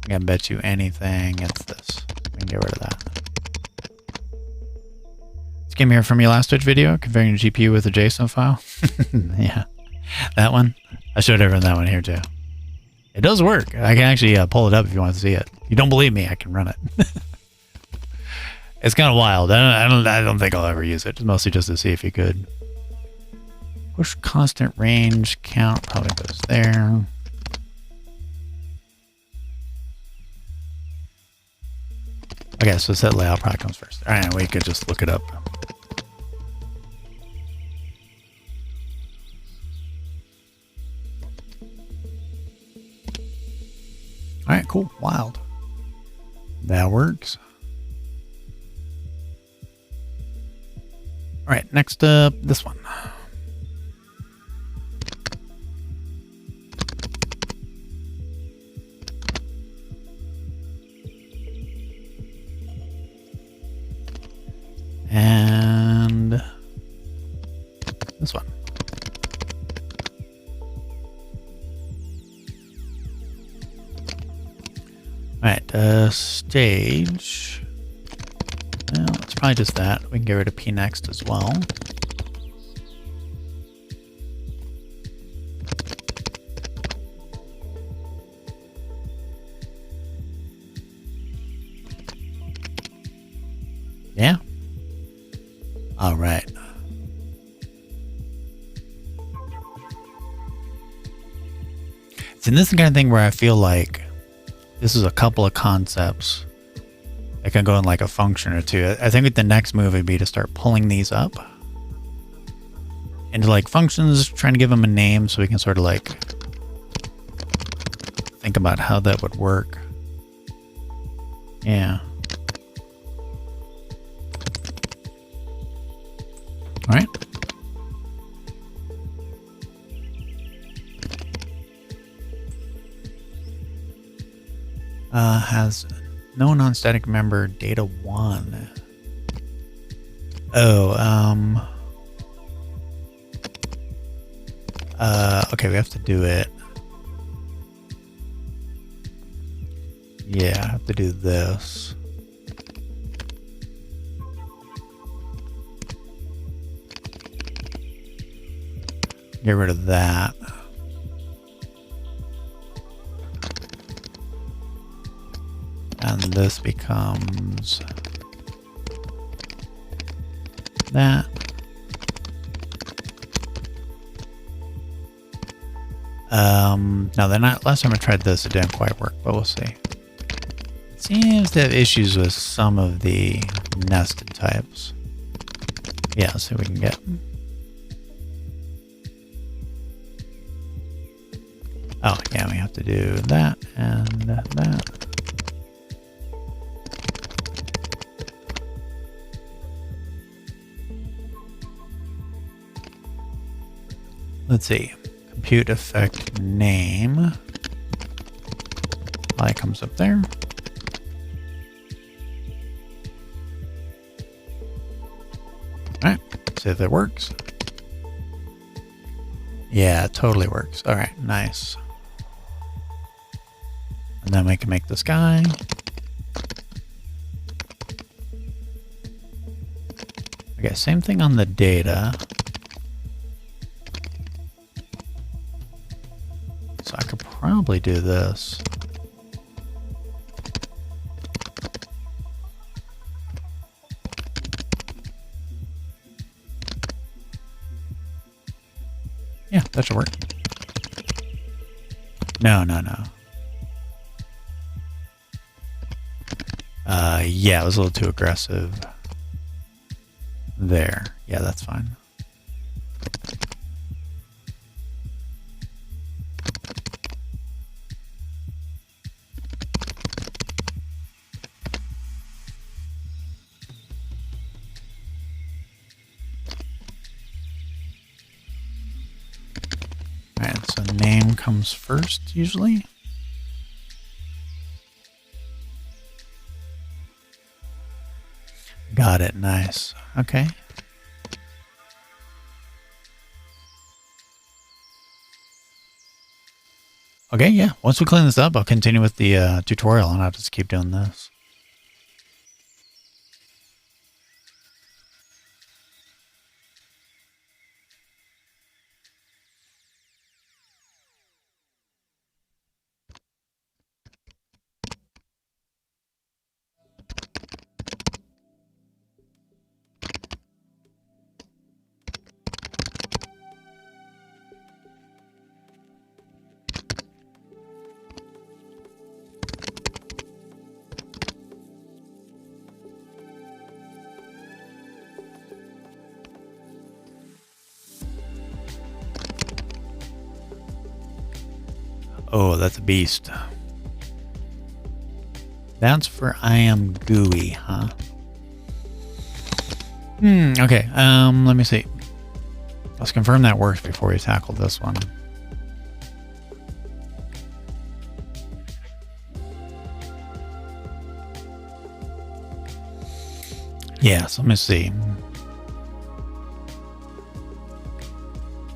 I'm gonna bet you anything it's this. We can get rid of that. Came here from your last Twitch video, configuring your GPU with a JSON file. Yeah, that one. I showed everyone that one here too. It does work. I can actually pull it up if you want to see it. If you don't believe me, I can run it. It's kind of wild. I don't think I'll ever use it. It's mostly just to see if you could. Push constant range count probably goes there. Okay, so set layout probably comes first. All right, we could just look it up. All right, cool. Wild. That works. All right, next up, this one. And this one. All right, stage. Well, it's probably just that. We can get rid of P next as well. Yeah. All right. And this is the kind of thing where I feel like this is a couple of concepts that can go in like a function or two. I think the next move would be to start pulling these up into like functions, trying to give them a name so we can sort of like think about how that would work. Yeah. All right. Has no non-static member data 1. Oh, okay, we have to do it. Yeah, I have to do this. Get rid of that. And this becomes that. Now they're not. Last time I tried this, it didn't quite work, but we'll see. It seems to have issues with some of the nested types. Yeah, let's see what we can get. Oh, yeah, we have to do that and that. Let's see. Compute effect name. Probably comes up there. Alright, see if it works. Yeah, it totally works. Alright, nice. And then we can make this guy. Okay, same thing on the data. So I could probably do this. Yeah, that should work. No. Yeah, it was a little too aggressive. There. Yeah, that's fine. Alright, so name comes first, usually. Got it, nice. Okay. Okay, yeah. Once we clean this up, I'll continue with the tutorial, and I'll just keep doing this. Oh, that's a beast. That's for I am gooey, huh? Okay, let me see. Let's confirm that works before we tackle this one. Yes, let me see.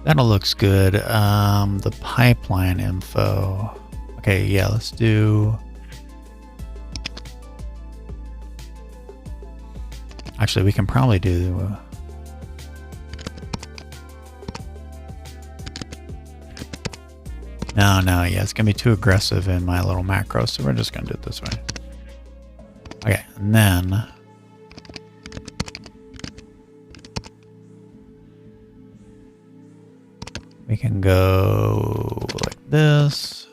That all looks good. The pipeline info. Okay, yeah, let's do... Actually, we can probably do... No, yeah, it's going to be too aggressive in my little macro, so we're just going to do it this way. Okay, and then... we can go like this.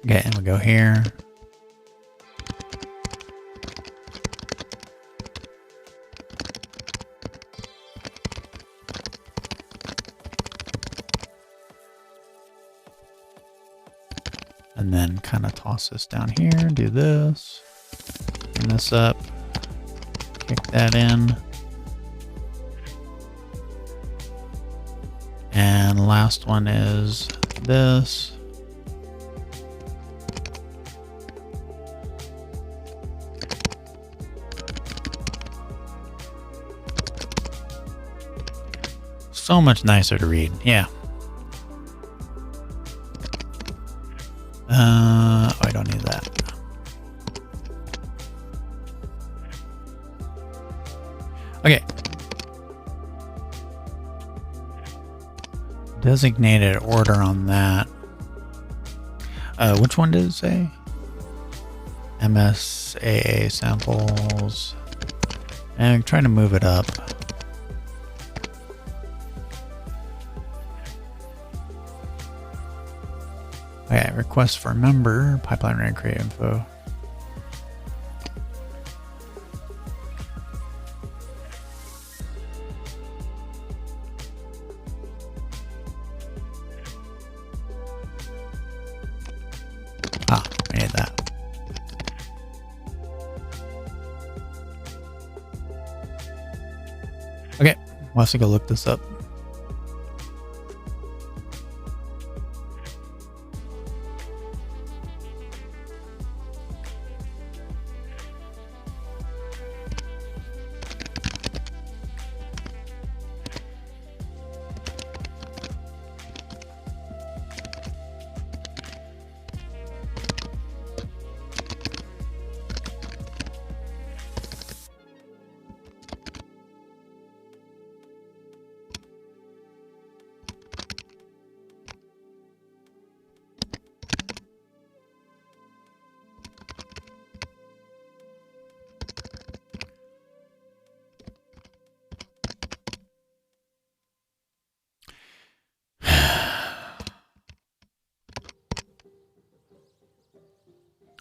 Okay, and we go here. And then kind of toss this down here, do this, turn this up, kick that in. And last one is this. So much nicer to read, yeah. Oh, I don't need that. Okay. Designated order on that. Which one did it say? MSAA samples. And I'm trying to move it up. Okay, request for member, pipeline ready create info. Ah, I need that. Okay, we'll have to go look this up.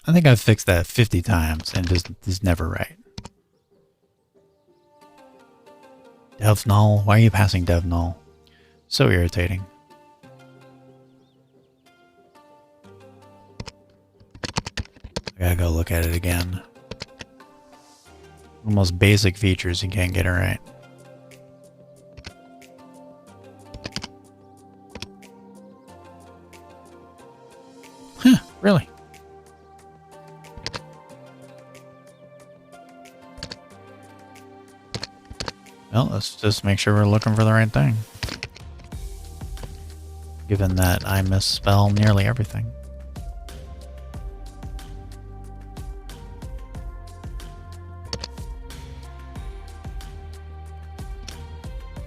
I think I've fixed that 50 times and just never right. Dev null? Why are you passing dev null? So irritating. I gotta go look at it again. The most basic features, you can't get it right. Huh, really? Well, let's just make sure we're looking for the right thing. Given that I misspell nearly everything.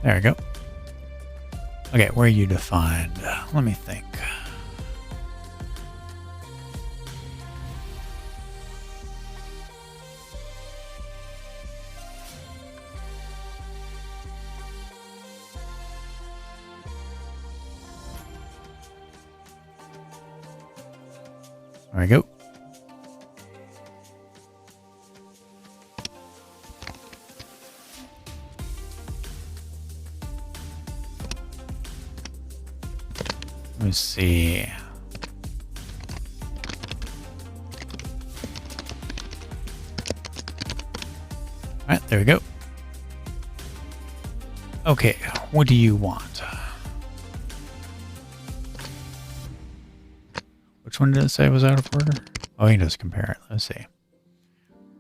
There we go. Okay, where are you defined? Let me think. There we go. Let me see. All right, there we go. Okay, what do you want? Which one did it say was out of order? Oh, you can just compare it. Let's see.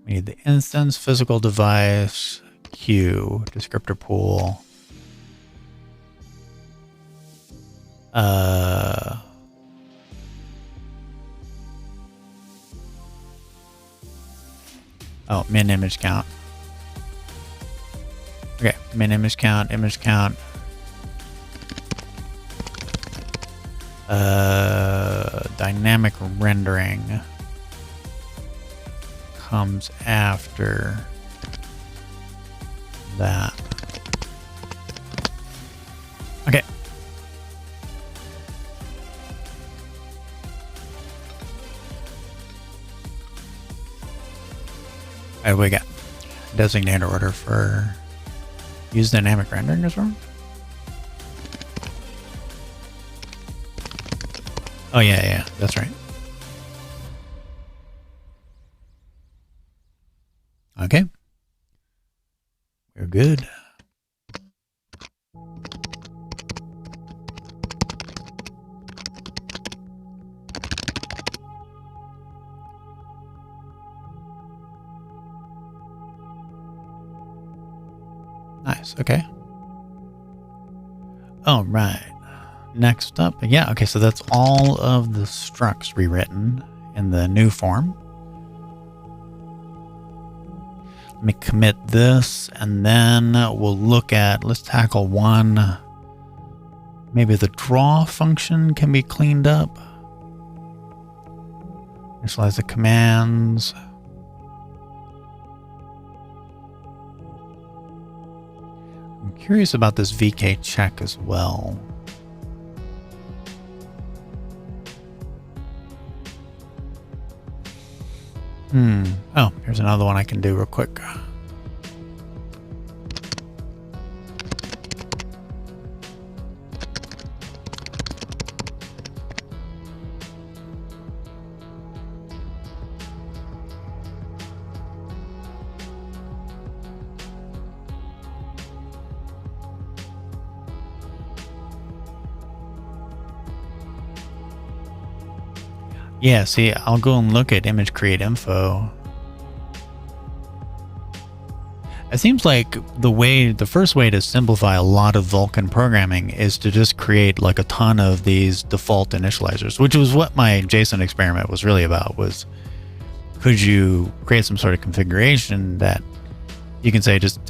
We need the instance, physical device, queue, descriptor pool. Oh, min image count. Okay, min image count, image count. Dynamic rendering comes after that. Okay. All right, we got designator order for use dynamic rendering as well. Oh yeah, that's right. Okay. We're good. Nice, okay. All right. Next up, yeah, okay, so that's all of the structs rewritten in the new form. Let me commit this, and then we'll look at, let's tackle one. Maybe the draw function can be cleaned up. Initialize the commands. I'm curious about this vk check as well. Oh, here's another one I can do real quick. Yeah, see, I'll go and look at image create info. It seems like the first way to simplify a lot of Vulkan programming is to just create like a ton of these default initializers, which was what my JSON experiment was really about. Was could you create some sort of configuration that you can say, just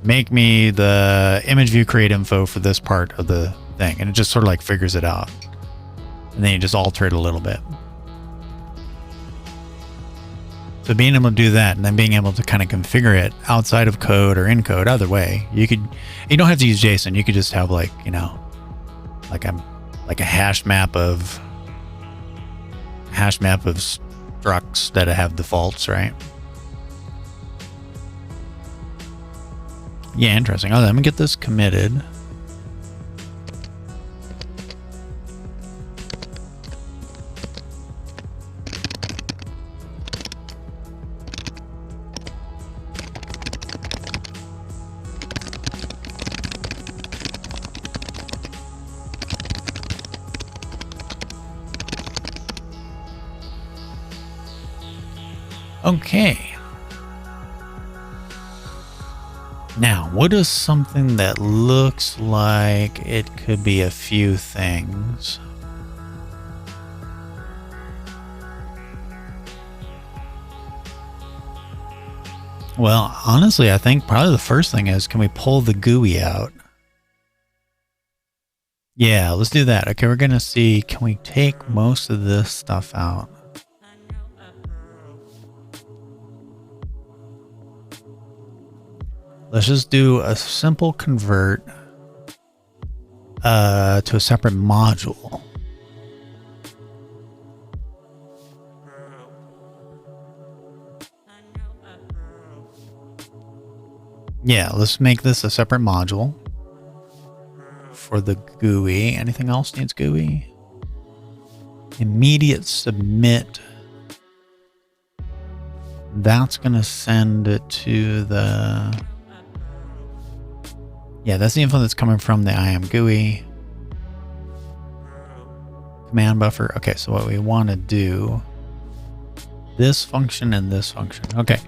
make me the image view create info for this part of the thing, and it just sort of like figures it out, and then you just alter it a little bit. So being able to do that, and then being able to kind of configure it outside of code or in code, either way, you don't have to use JSON. You could just have like, you know, like a hash map of structs that have defaults, right? Yeah, interesting. Oh, let me get this committed. Okay. Now, what is something that looks like it could be a few things? Well, honestly, I think probably the first thing is, can we pull the GUI out? Yeah, let's do that. Okay, we're going to see, can we take most of this stuff out? Let's just do a simple convert to a separate module. Yeah, let's make this a separate module for the GUI. Anything else needs GUI? Immediate submit. That's going to send it to the... Yeah, that's the info that's coming from the IAM GUI. Command buffer. Okay, so what we want to do... This function and this function. Okay.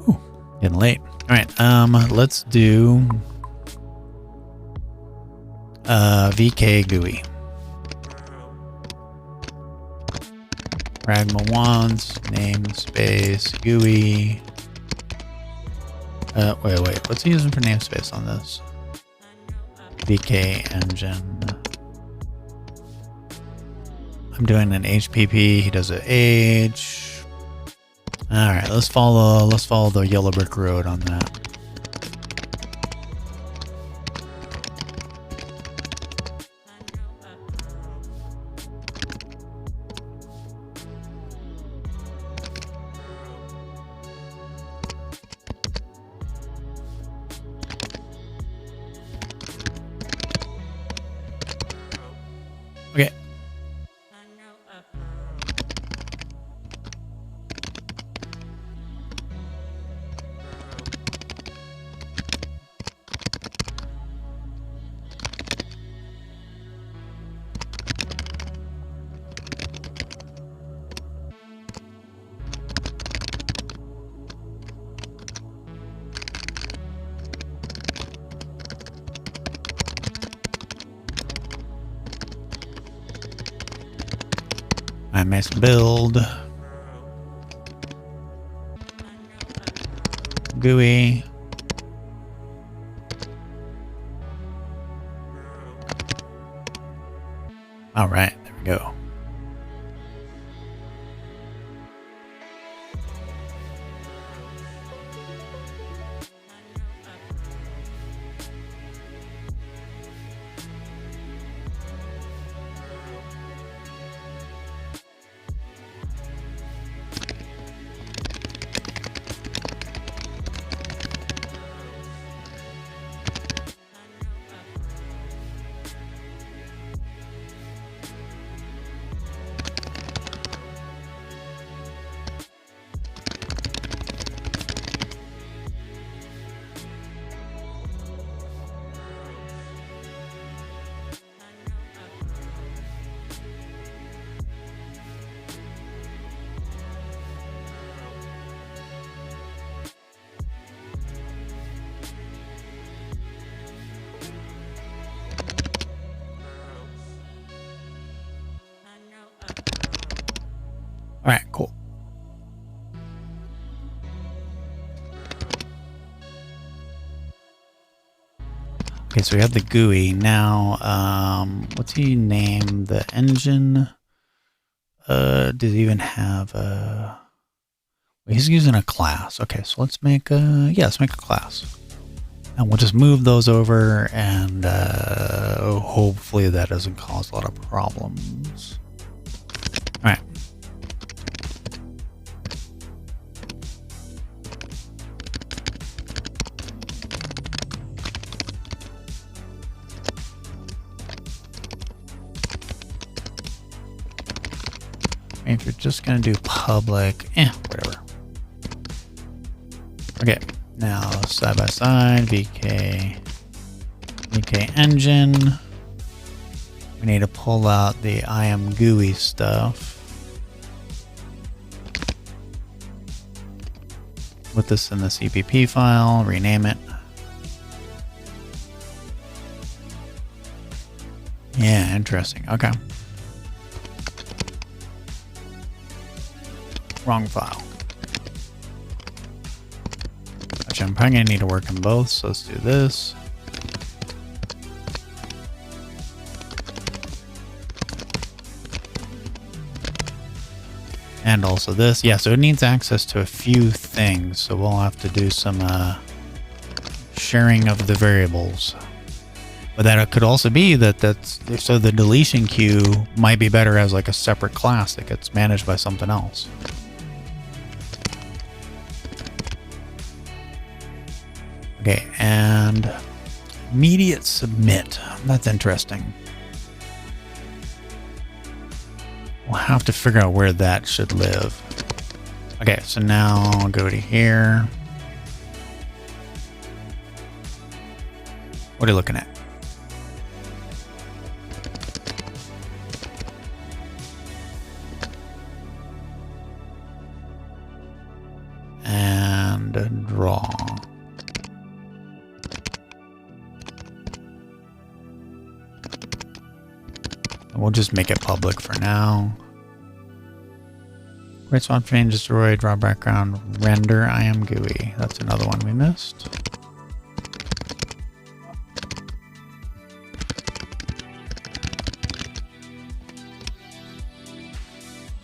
Ooh, getting late. All right, let's do vkguide. Pragma once, namespace, GUI. Wait. What's he using for namespace on this? VK engine. I'm doing an HPP. He does a H. All right, let's follow the yellow brick road on that. Okay. I must build GUI. All right, there we go. All right, cool. Okay, so we have the GUI. Now, what's he name the engine? Does he even have a... He's using a class. Okay, so let's make a... Yeah, let's make a class. And we'll just move those over, and hopefully that doesn't cause a lot of problems. All right. If you're just going to do public, whatever. Okay, now side by side, VK engine. We need to pull out the IAM GUI stuff. Put this in the CPP file, rename it. Yeah, interesting. Okay. Wrong file. Actually, I'm probably going to need to work in both, so let's do this. And also this. Yeah, so it needs access to a few things, so we'll have to do some sharing of the variables. But that could also be so the deletion queue might be better as like a separate class that gets managed by something else. Okay, and immediate submit. That's interesting. We'll have to figure out where that should live. Okay, so now I'll go to here. What are you looking at? And draw. And we'll just make it public for now. Great swap change, destroy, draw background, render, I am GUI. That's another one we missed.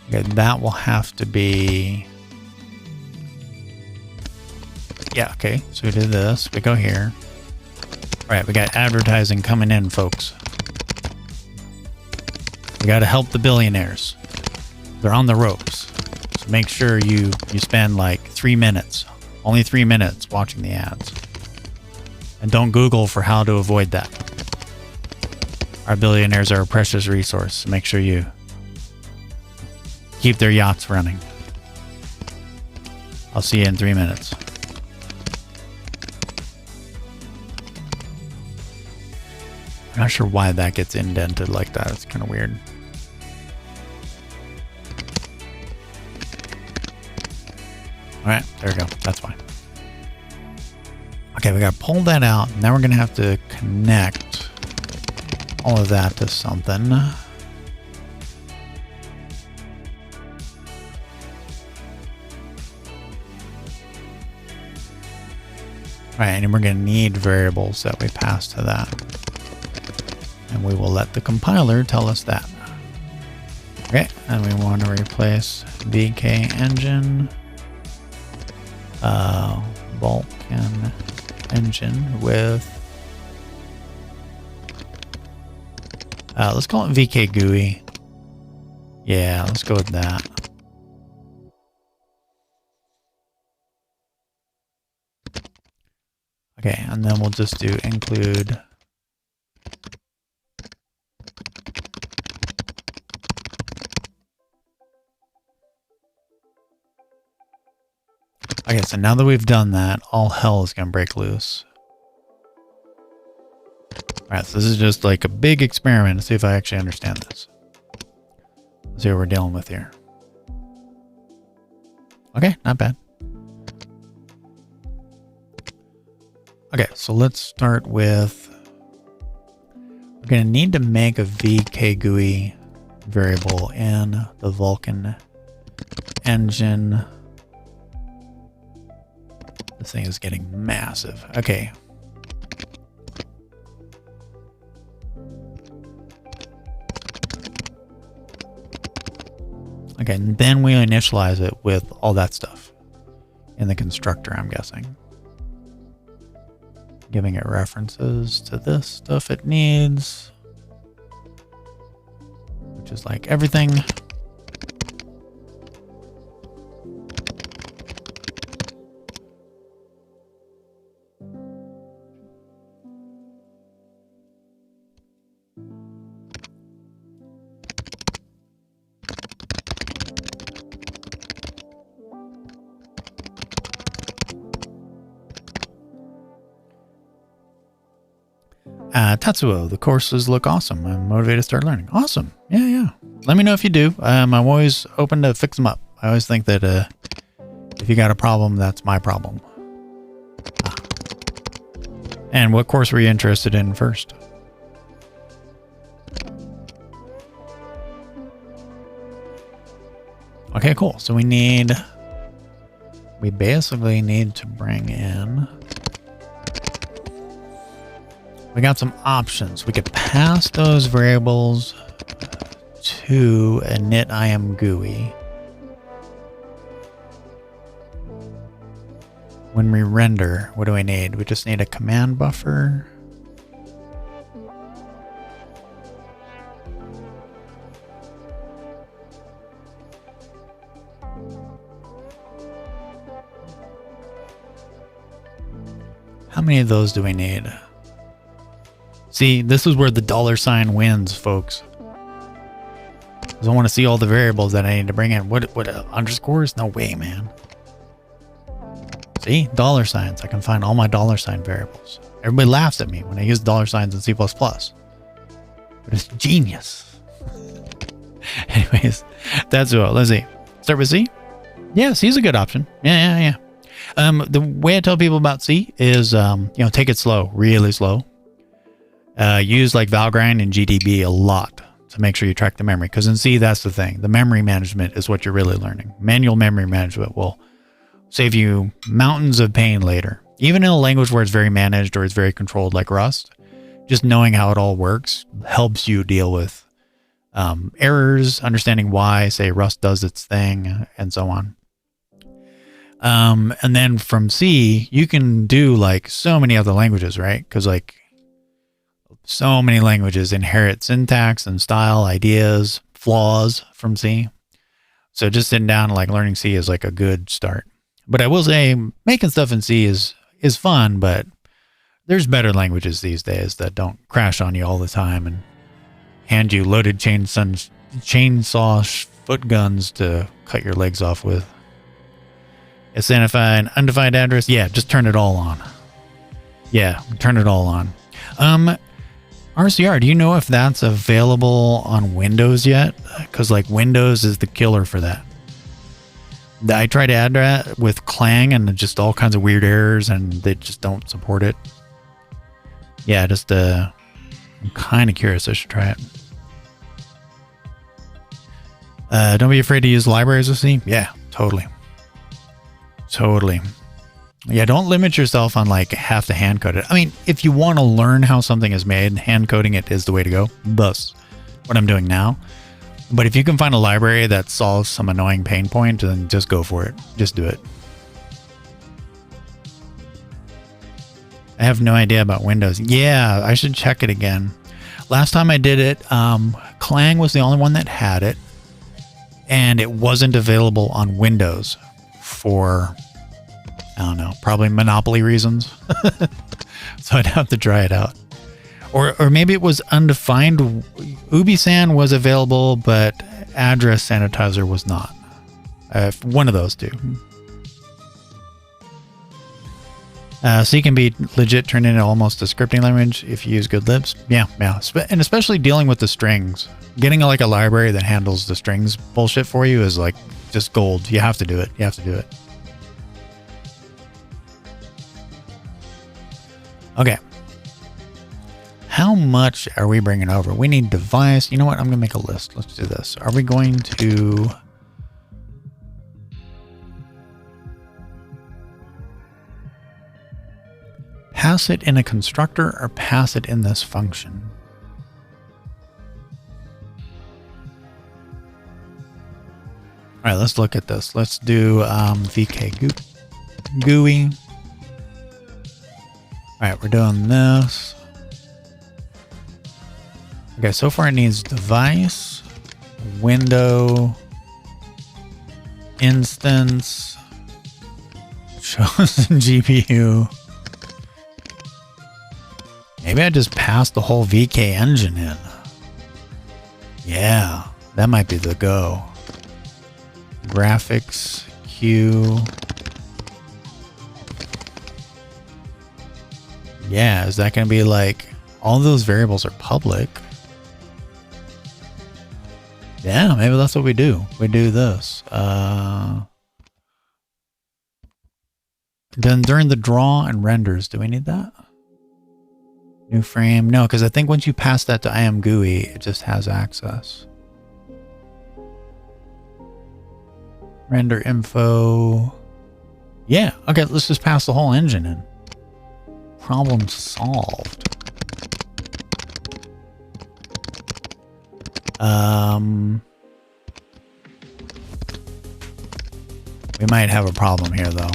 Okay, that will have to be... Yeah, okay, so we did this. We go here. All right, we got advertising coming in, folks. We got to help the billionaires. They're on the ropes. So make sure you spend like 3 minutes, only 3 minutes watching the ads. And don't Google for how to avoid that. Our billionaires are a precious resource. So make sure you keep their yachts running. I'll see you in 3 minutes. I'm not sure why that gets indented like that. It's kind of weird. All right, there we go. That's fine. Okay, we got to pull that out. Now we're going to have to connect all of that to something. All right, and we're going to need variables that we pass to that. And we will let the compiler tell us that. Okay, and we want to replace VK engine, Vulkan engine with, let's call it vkguide. Yeah, let's go with that. Okay, and then we'll just do include okay, so now that we've done that, all hell is going to break loose. Alright, so this is just like a big experiment to see if I actually understand this. Let's see what we're dealing with here. Okay, not bad. Okay, so let's start with... We're going to need to make a vkguide variable in the Vulkan engine. This thing is getting massive. Okay. Okay, and then we initialize it with all that stuff in the constructor, I'm guessing. Giving it references to this stuff it needs, which is like everything. Tatsuo, the courses look awesome. I'm motivated to start learning. Awesome. Yeah. Let me know if you do. I'm always open to fix them up. I always think that if you got a problem, that's my problem. And what course were you interested in first? Okay, cool. So we basically need to bring in... We got some options. We could pass those variables to a init IAM GUI. When we render, what do we need? We just need a command buffer. How many of those do we need? See, this is where the $ wins, folks. Because I want to see all the variables that I need to bring in. What underscores? No way, man. See? Dollar signs. I can find all my dollar sign variables. Everybody laughs at me when I use dollar signs in C++. But it's genius. Anyways, that's well. Let's see. Start with C? Yeah, C is a good option. Yeah. The way I tell people about C is, take it slow, really slow. Use like vkguide and GDB a lot to make sure you track the memory. Because in C, that's the thing. The memory management is what you're really learning. Manual memory management will save you mountains of pain later. Even in a language where it's very managed or it's very controlled like Rust, just knowing how it all works helps you deal with errors, understanding why, say, Rust does its thing, and so on. And then from C, you can do like so many other languages, right? Because like so many languages inherit syntax and style, ideas, flaws from C. So just sitting down and like learning C is like a good start. But I will say making stuff in C is fun, but there's better languages these days that don't crash on you all the time and hand you loaded chainsaw foot guns to cut your legs off with. Identify an undefined address. Yeah, just turn it all on. Yeah, turn it all on. RCR, do you know if that's available on Windows yet? Because like Windows is the killer for that. I tried to add that with Clang and just all kinds of weird errors and they just don't support it. Yeah, just I'm kind of curious. I should try it. Don't be afraid to use libraries with C. Yeah, totally. Yeah, don't limit yourself on like have to hand code it. I mean, if you want to learn how something is made, hand coding it is the way to go. Thus, what I'm doing now. But if you can find a library that solves some annoying pain point, then just go for it. Just do it. I have no idea about Windows. Yeah, I should check it again. Last time I did it, Clang was the only one that had it. And it wasn't available on Windows for, I don't know, probably monopoly reasons. So I'd have to try it out. Or maybe it was undefined. Ubisan was available, but address sanitizer was not. One of those two. C can be legit turned into almost a scripting language if you use good libs. Yeah. And especially dealing with the strings. Getting like a library that handles the strings bullshit for you is like just gold. You have to do it. Okay. How much are we bringing over? We need device. You know what? I'm going to make a list. Let's do this. Are we going to... pass it in a constructor or pass it in this function? All right, let's look at this. Let's do vkguide. All right, we're doing this. Okay, so far it needs device, window, instance, chosen GPU. Maybe I just passed the whole VK engine in. Yeah, that might be the go. Graphics, Q. Yeah, is that going to be like, all those variables are public? Yeah, maybe that's what we do. We do this. Then during the draw and renders, do we need that? New frame? No, because I think once you pass that to IamGUI, it just has access. Render info. Yeah, okay, let's just pass the whole engine in. Problem solved. We might have a problem here though.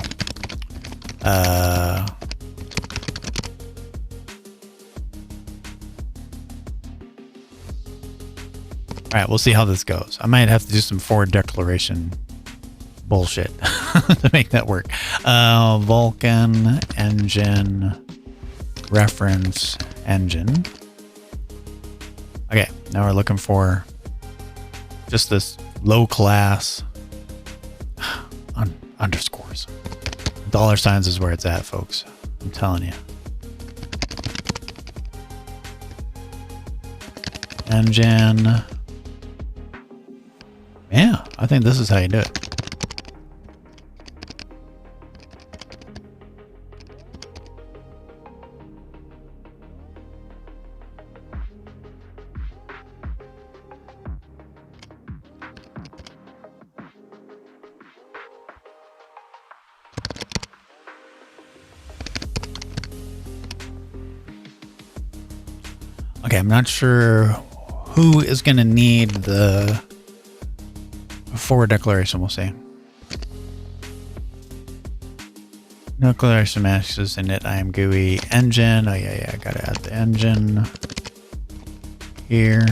All right, we'll see how this goes. I might have to do some forward declaration bullshit to make that work. Vulkan engine reference engine. Okay, now we're looking for Just this low class underscores. Dollar signs is where it's at, folks. I'm telling you. Engine. Yeah, I think this is how you do it. Okay, I'm not sure who is going to need the forward declaration. We'll see. Declaration matches init I am GUI engine. Oh yeah, I gotta add the engine here.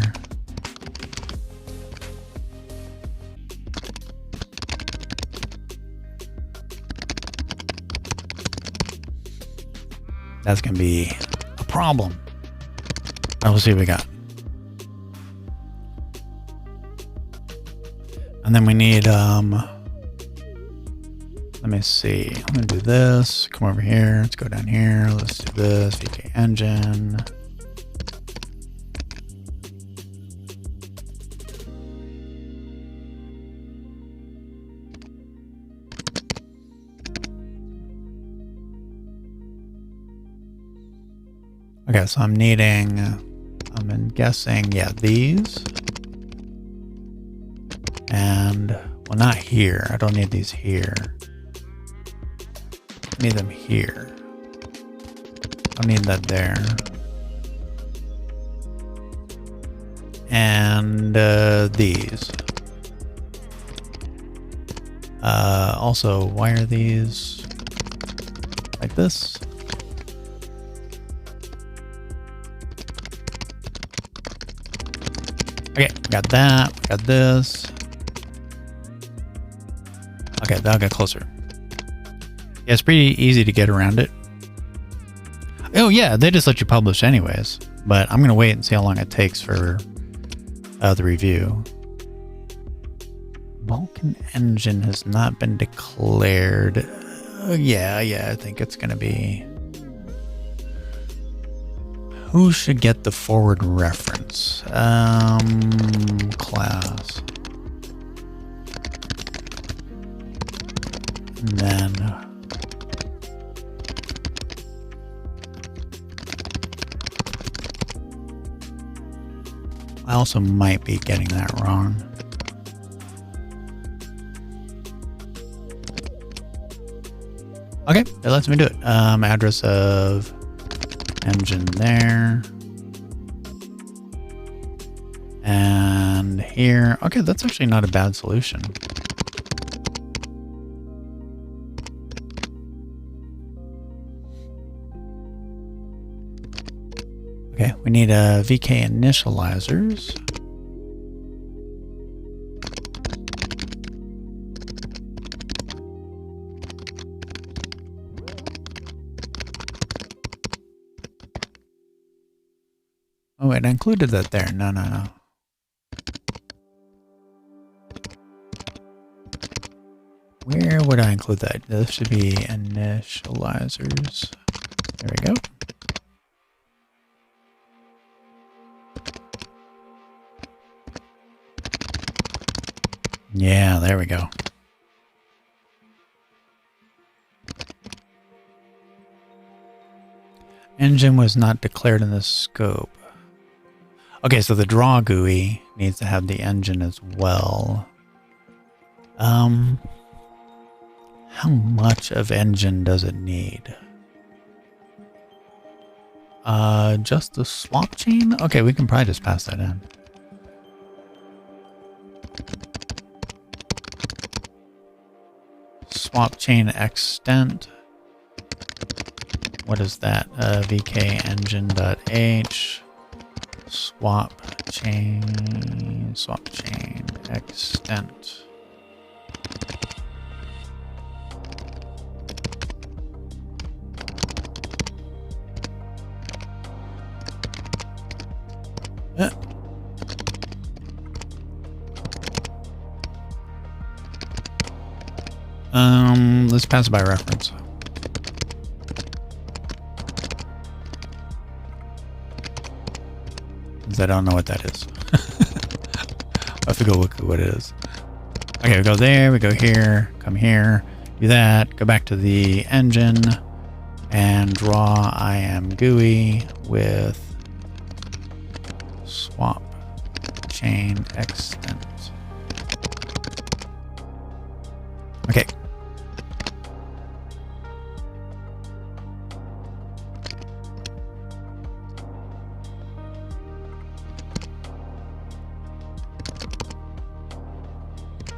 That's gonna be a problem. We'll see what we got. And then we need, let me see. I'm going to do this. Come over here. Let's go down here. Let's do this. VK engine. Okay, so I'm needing, I'm guessing, yeah, these. And, well, not here. I don't need these here. I need them here. I don't need that there. And these. Also, why are these like this? Okay, got that. Got this. Okay, that'll get closer. Yeah, it's pretty easy to get around it. Oh yeah, they just let you publish anyways. But I'm going to wait and see how long it takes for the review. Vulkan engine has not been declared. Yeah, I think it's going to be... Who should get the forward reference? Class. And then... I also might be getting that wrong. Okay, it lets me do it. Address of engine there. And here. Okay, that's actually not a bad solution. Okay, we need a VK initializers. Oh, it included that there. No. Where would I include that? This should be initializers. There we go. Yeah, there we go. Engine was not declared in the scope. Okay, so the draw GUI needs to have the engine as well. How much of engine does it need? Just the swap chain? Okay, we can probably just pass that in. Swap chain extent. What is that? VK engine.h. Swap chain extent. Let's pass it by reference. Because I don't know what that is. I have to go look at what it is. Okay, we go there, we go here, come here, do that, go back to the engine, and draw I am GUI with swap chain extent. Okay.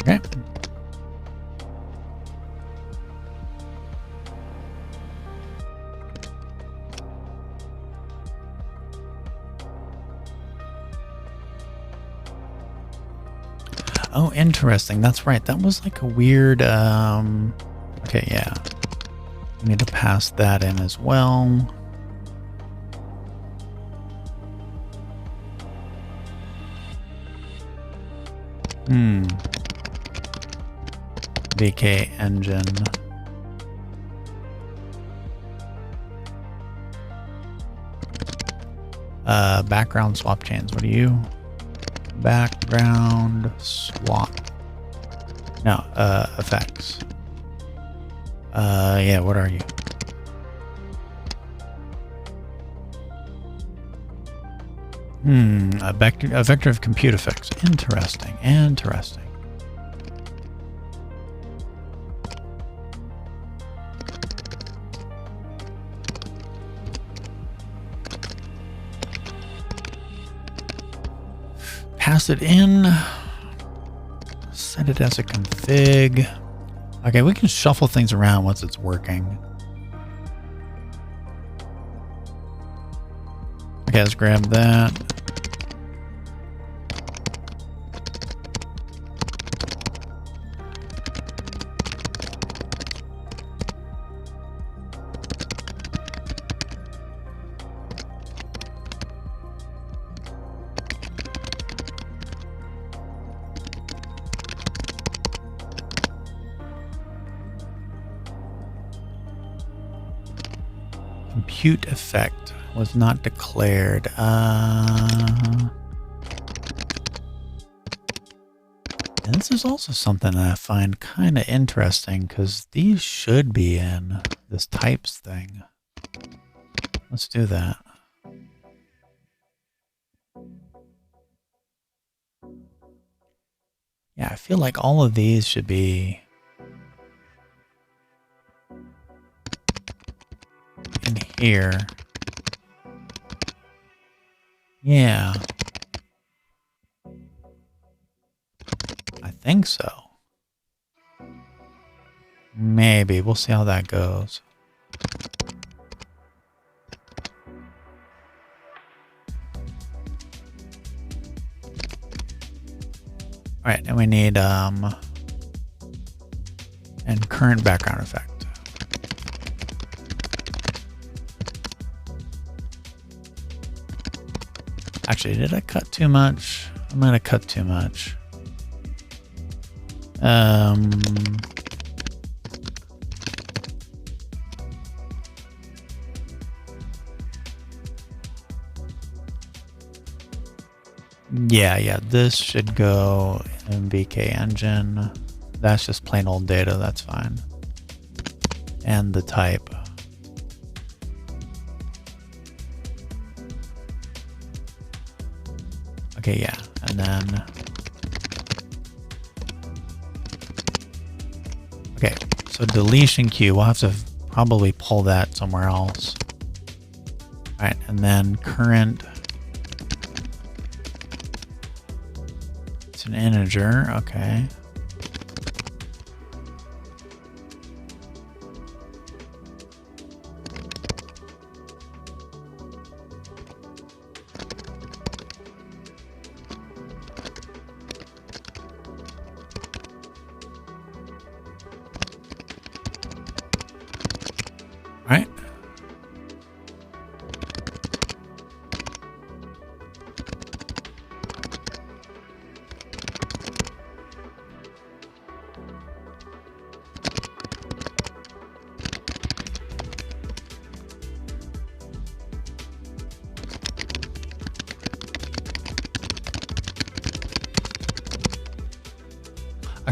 Okay. Oh, interesting. That's right. That was like a weird, okay, yeah. We need to pass that in as well. VK engine. Background swap chains. What are you? Background swap. No, effects. Yeah, what are you? A vector of compute effects. Interesting. Interesting. Pass it in. Set it as a config. Okay, we can shuffle things around once it's working. Okay, let's grab that. Compute effect was not declared. And this is also something that I find kind of interesting because these should be in this types thing. Let's do that. Yeah, I feel like all of these should be in here. Yeah. I think so. Maybe. We'll see how that goes. Alright, and we need and current background effect. Actually, did I cut too much? I might have cut too much. Yeah, this should go in VK engine. That's just plain old data, that's fine. And the type. Okay, yeah, and then... Okay, so deletion queue, we'll have to probably pull that somewhere else. Alright, and then current... It's an integer, okay. Right.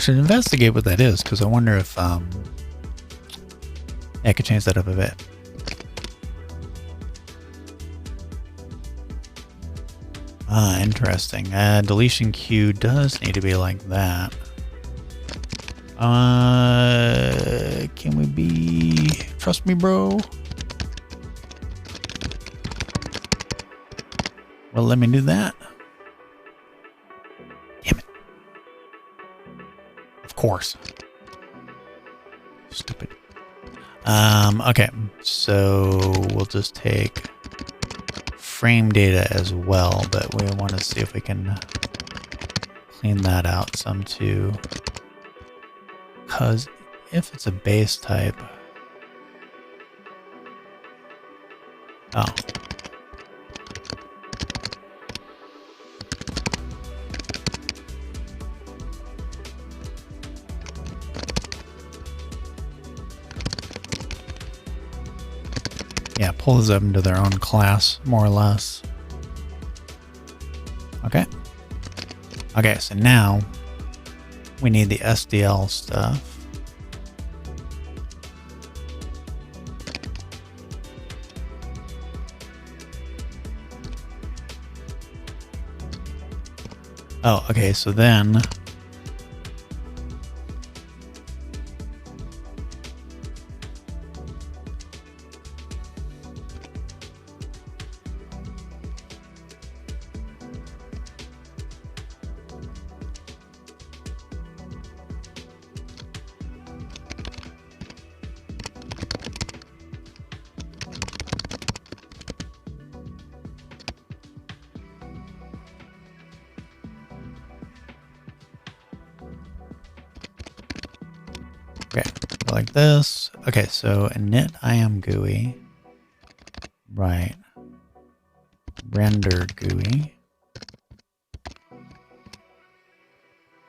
should investigate what that is, because I wonder if I could change that up a bit. Ah, interesting. Deletion queue does need to be like that. Can we be... Trust me, bro? Well, let me do that. Damn it. Of course. Stupid. Okay, so we'll just take frame data as well, but we want to see if we can clean that out some too. Because if it's a base type... Oh. Yeah, pulls them into their own class, more or less. Okay. Okay, so now we need the SDL stuff. Oh, okay, so then... Okay, like this. Okay, so init IAM GUI. Right. Render GUI.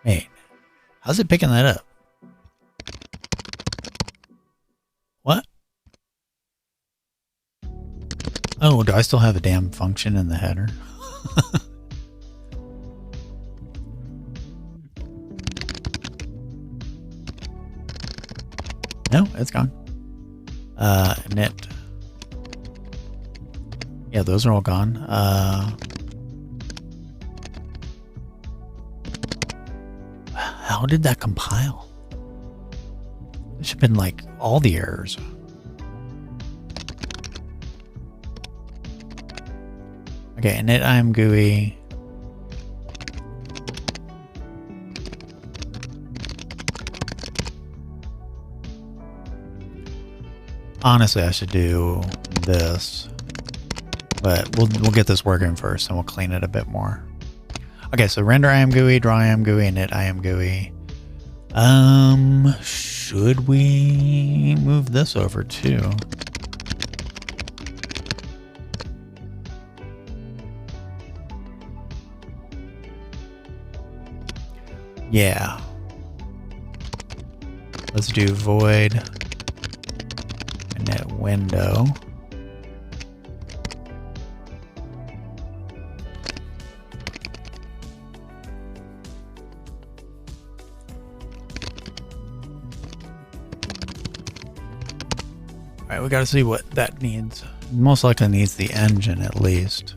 Wait, how's it picking that up? What? Oh, do I still have a damn function in the header? No, it's gone. Init. Yeah, those are all gone. How did that compile? It should have been like all the errors. Okay, init IAM GUI. Honestly, I should do this, but we'll get this working first, and we'll clean it a bit more. Okay, so render IAM GUI, draw IAM GUI, init IAM GUI. Should we move this over too? Yeah. Let's do void init window. Alright, we gotta see what that needs. Most likely needs the engine at least.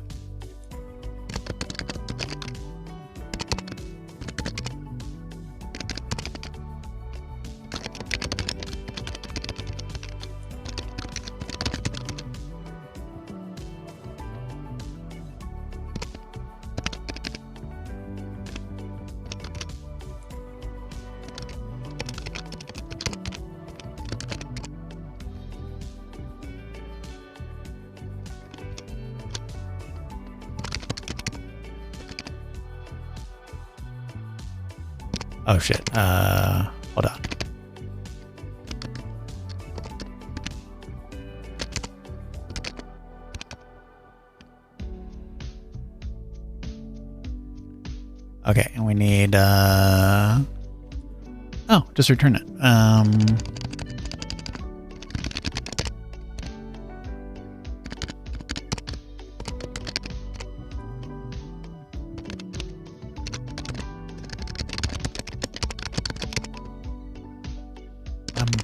Oh shit, hold on. Okay, and we need, oh, just return it.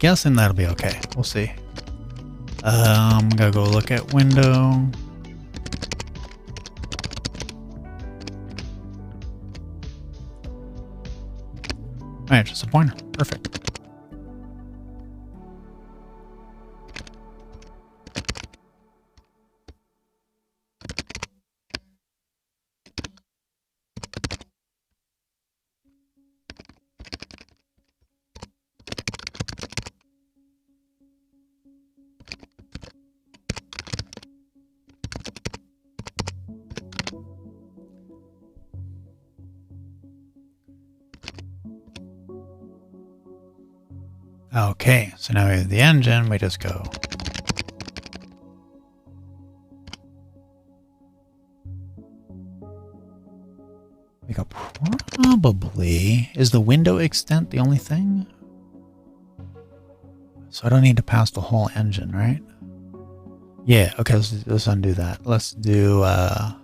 guessing that'll be okay. We'll see. I'm gonna go look at window. Alright, just a pointer. Perfect. Okay, so now we have the engine, we just go. We go probably, is the window extent the only thing? So I don't need to pass the whole engine, right? Yeah, okay, let's undo that. Let's do the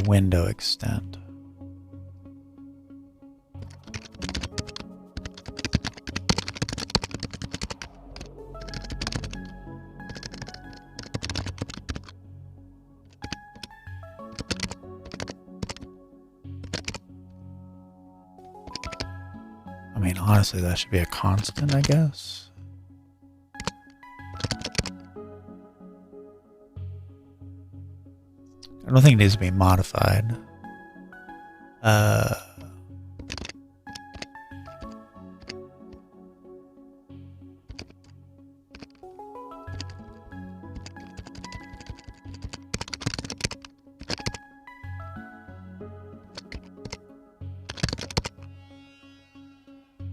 window extent. I mean, honestly, that should be a constant, I guess. I don't think it needs to be modified.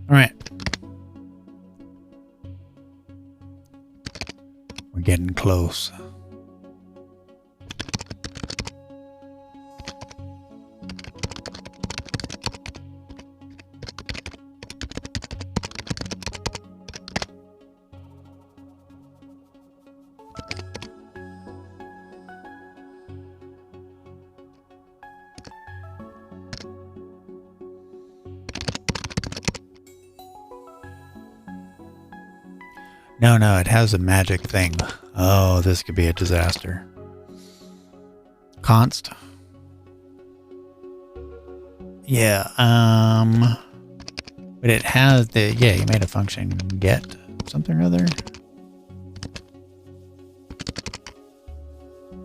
All right. We're getting close. No, it has a magic thing. Oh, this could be a disaster. Const. Yeah, but it has the, yeah, you made a function get something or other.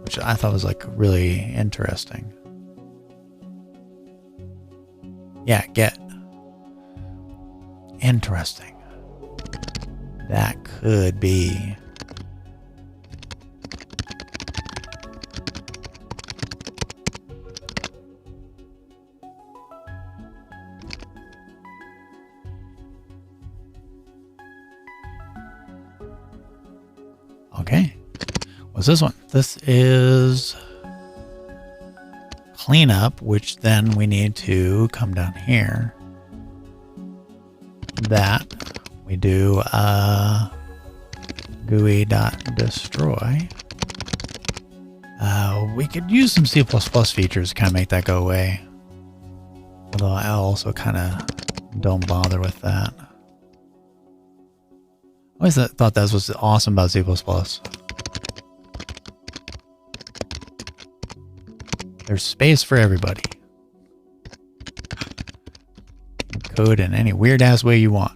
Which I thought was like really interesting. Yeah, get. Interesting. That could be. Okay. What's this one? This is cleanup, which then we need to come down here. That. We do GUI.destroy. We could use some C++ features to kind of make that go away. Although I also kind of don't bother with that. I always thought that was awesome about C++. There's space for everybody. Code in any weird ass way you want.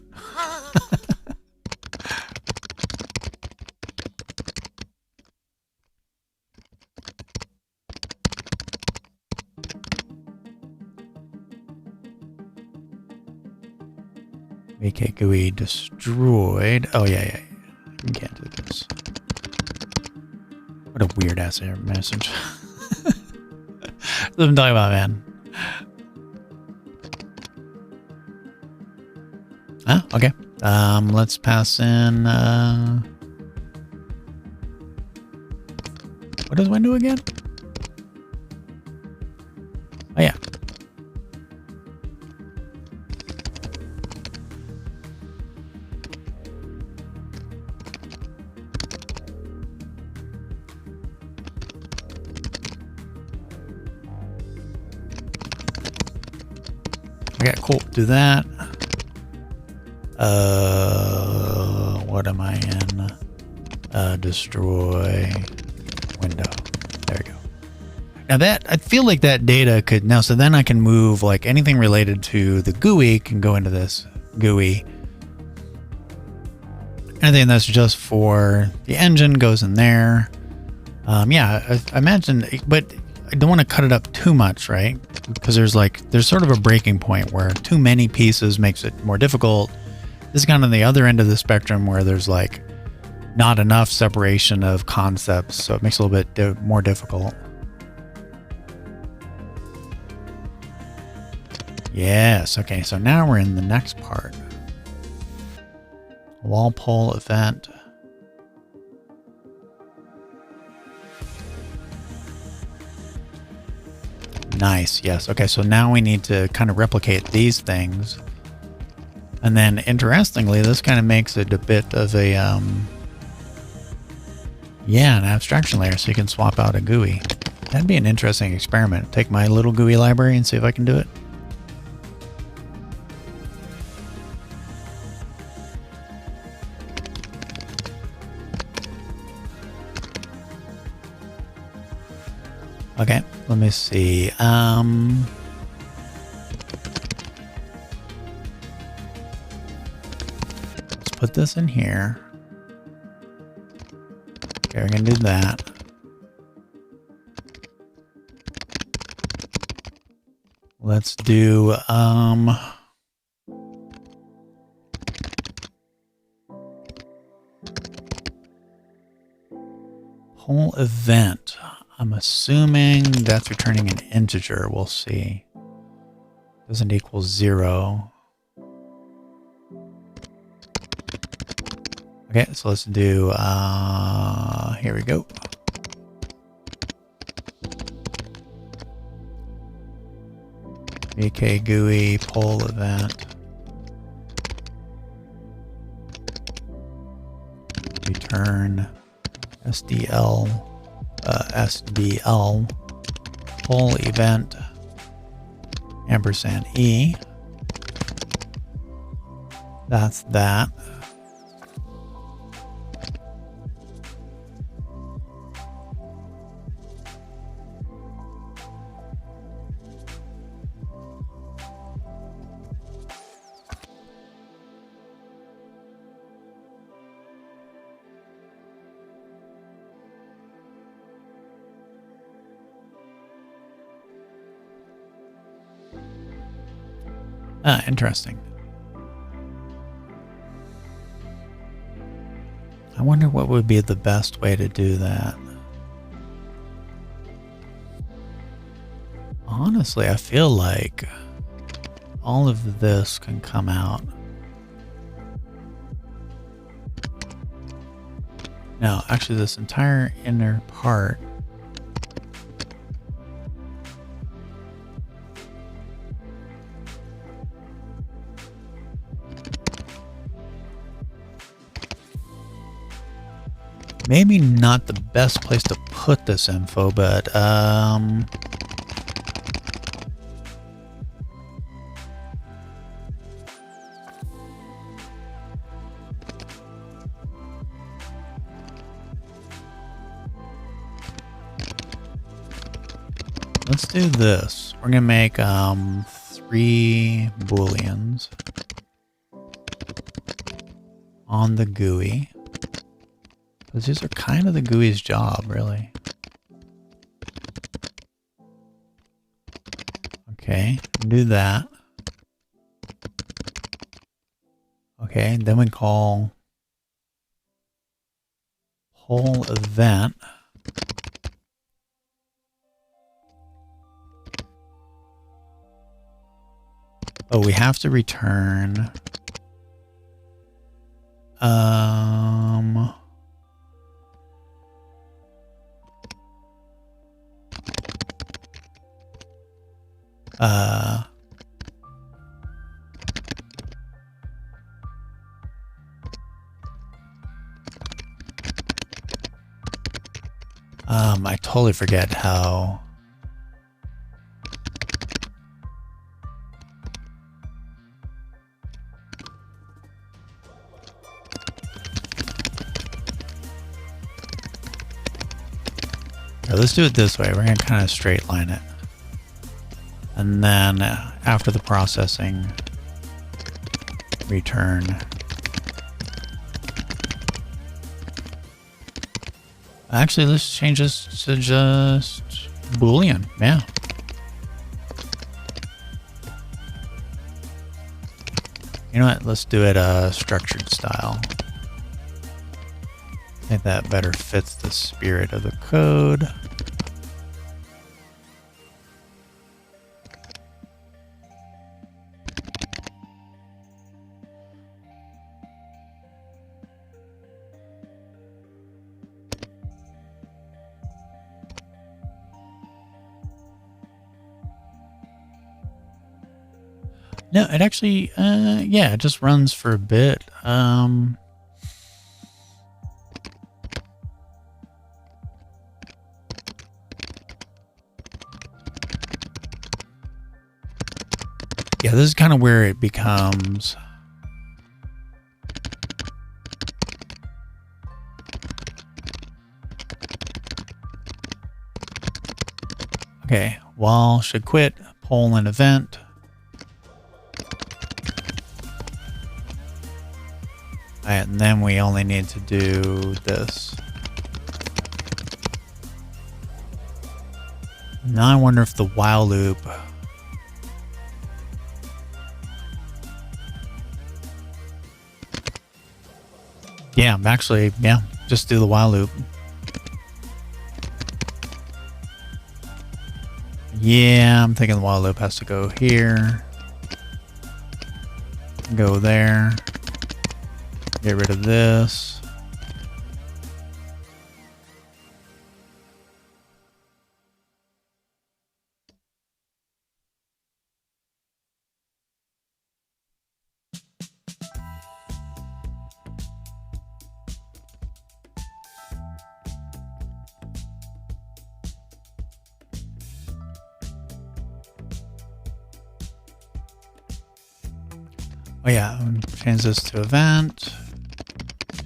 vkguide destroyed. Oh yeah. You can't do this. What a weird ass error message. That's what I'm talking about, man. Oh, okay. Let's pass in, what is window again? Oh, yeah. Okay, cool. Do that. What am I in? Destroy window. There we go. Now that, I feel like that data could, now, so then I can move like anything related to the GUI can go into this GUI. Anything that's just for the engine goes in there. Yeah, I imagine, but I don't want to cut it up too much, right? Because there's sort of a breaking point where too many pieces makes it more difficult. This is kind of the other end of the spectrum where there's like not enough separation of concepts, so it makes it a little bit more difficult. Yes, okay, so now we're in the next part. Wall pole event. Nice, yes. Okay, so now we need to kind of replicate these things. And then, interestingly, this kind of makes it a bit of a, yeah, an abstraction layer, so you can swap out a GUI. That'd be an interesting experiment. Take my little GUI library and see if I can do it. Okay, let me see. Let's put this in here. Okay, we're gonna do that. Let's do whole event. I'm assuming that's returning an integer. We'll see. Doesn't equal 0. Okay, so let's do, here we go. vkguide poll event. Return SDL. SDL poll event ampersand E. That's that. Ah, interesting. I wonder what would be the best way to do that. Honestly, I feel like all of this can come out. No, actually this entire inner part. Maybe not the best place to put this info, but let's do this. We're gonna make 3 booleans on the GUI. Because these are kind of the GUI's job, really. Okay, do that. Okay, then we call whole event. Oh, we have to return I totally forget how. Okay, let's do it this way. We're going to kind of straight line it. And then after the processing, return. Actually, let's change this to just Boolean. Yeah. You know what? Let's do it structured style. I think that better fits the spirit of the code. No, it actually, yeah, it just runs for a bit. Yeah, this is kind of where it becomes... Okay, while should quit, poll an event. And then we only need to do this. Now I wonder if the while loop... Yeah, actually, yeah, just do the while loop. Yeah, I'm thinking the while loop has to go here. Go there. Get rid of this. Oh yeah, change this to event.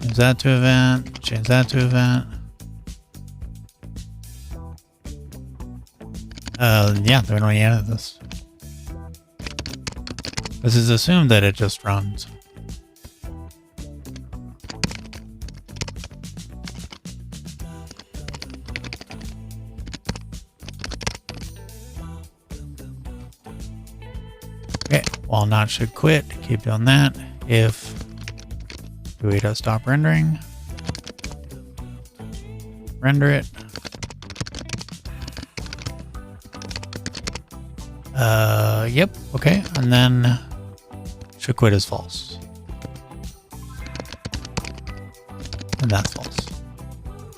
Change that to event. Change that to event. Yeah, there don't any of this. This is assumed that it just runs. Okay, while not should quit, keep doing that. If GUI does stop rendering, render it. Yep, okay, and then should quit is false. And that's false.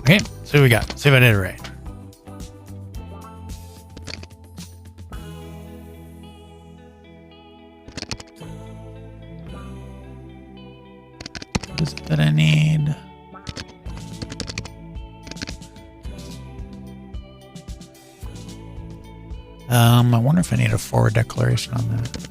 Okay, see what we got. See if I did it right. What is it that I need? I wonder if I need a forward declaration on that.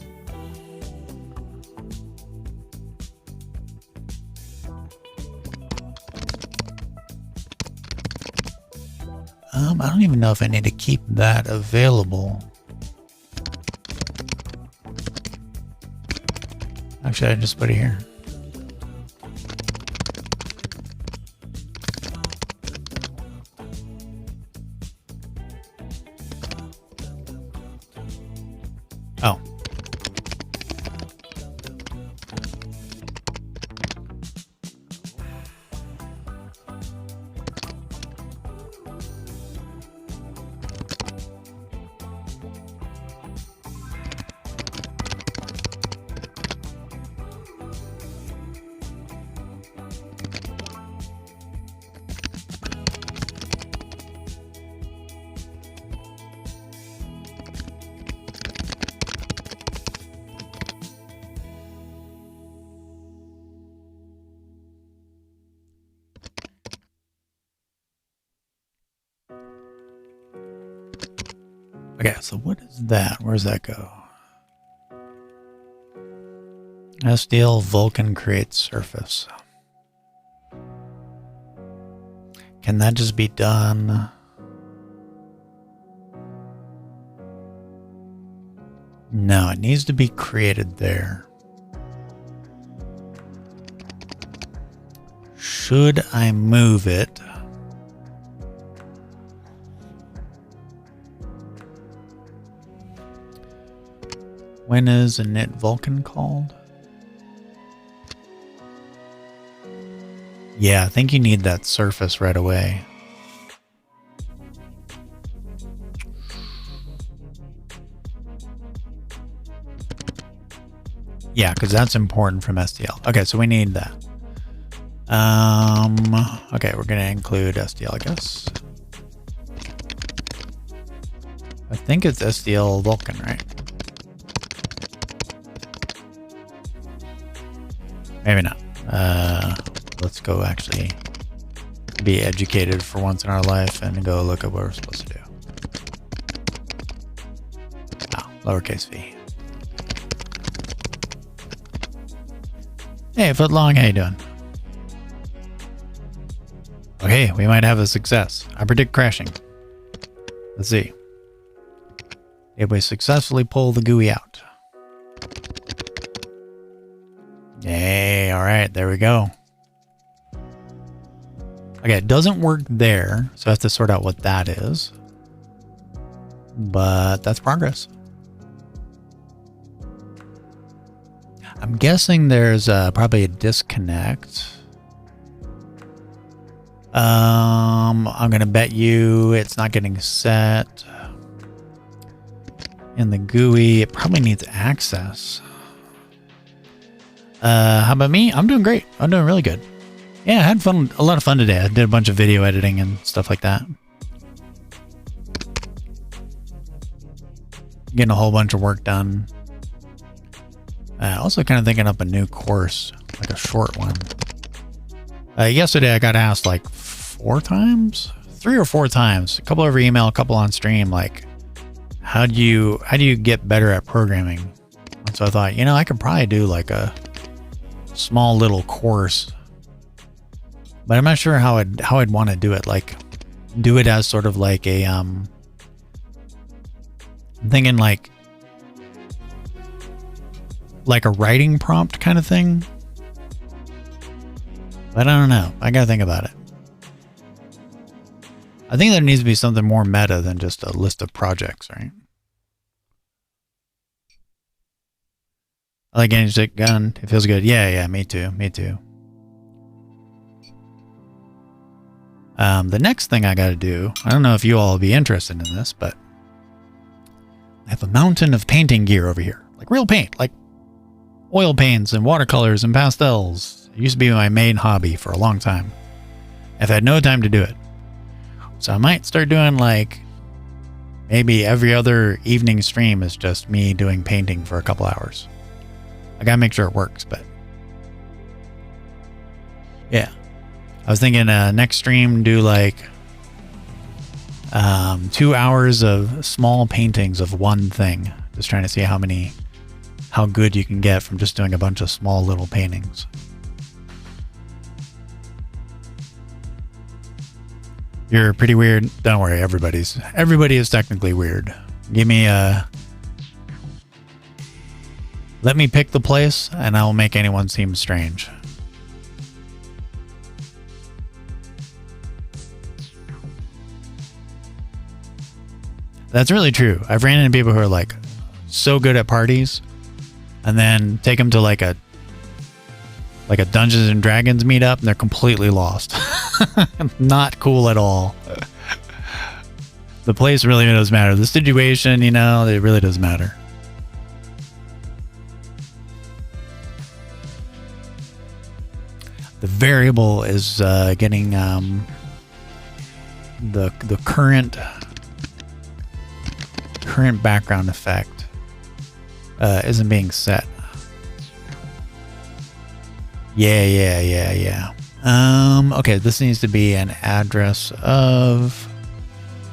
I don't even know if I need to keep that available. Actually, I just put it here. Oh. Okay, so what is that? Where does that go? SDL Vulkan create surface. Can that just be done? No, it needs to be created there. Should I move it? When is init Vulkan called? Yeah, I think you need that surface right away. Yeah, because that's important from STL. Okay, so we need that. Okay, we're gonna include STL, I guess. I think it's STL Vulkan, right? Maybe not. Let's go actually be educated for once in our life and go look at what we're supposed to do. Oh, lowercase v. Hey, Footlong, how you doing? Okay, we might have a success. I predict crashing. Let's see. Did we successfully pull the GUI out? Yay, alright, there we go. Okay, it doesn't work there, so I have to sort out what that is. But that's progress. I'm guessing there's probably a disconnect. I'm gonna bet you it's not getting set in the GUI. It probably needs access. How about me? I'm doing great. I'm doing really good. Yeah, I had fun, a lot of fun today. I did a bunch of video editing and stuff like that. Getting a whole bunch of work done. Also kind of thinking up a new course, like a short one. Yesterday I got asked like 3 or 4 times, a couple over email, a couple on stream, like, how do you get better at programming? And so I thought, you know, I could probably do like a small little course, but I'm not sure how I'd want to do it. Like, do it as sort of like a I'm thinking like a writing prompt kind of thing. But I don't know. I gotta think about it. I think there needs to be something more meta than just a list of projects, right? I like any stick gun. It feels good. Yeah, me too. Me too. The next thing I gotta do, I don't know if you all will be interested in this, but I have a mountain of painting gear over here. Like real paint, like oil paints and watercolors and pastels. It used to be my main hobby for a long time. I've had no time to do it. So I might start doing like maybe every other evening stream is just me doing painting for a couple hours. I gotta make sure it works, but yeah. I was thinking next stream do like 2 hours of small paintings of one thing. Just trying to see how good you can get from just doing a bunch of small little paintings. You're pretty weird. Don't worry, everybody is technically weird. Give me let me pick the place and I will make anyone seem strange. That's really true. I've ran into people who are like so good at parties and then take them to like a Dungeons and Dragons meetup and they're completely lost. Not cool at all. The place really doesn't matter. The situation, you know, it really doesn't matter. The variable is getting the current background effect isn't being set. Yeah. Okay, this needs to be an address of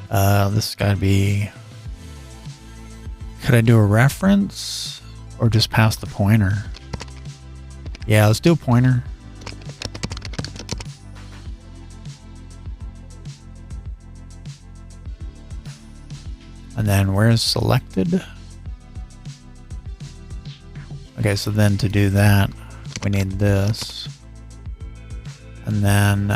this has got to be, could I do a reference or just pass the pointer? Yeah, let's do a pointer. And then where's selected? Okay, so then to do that, we need this. And then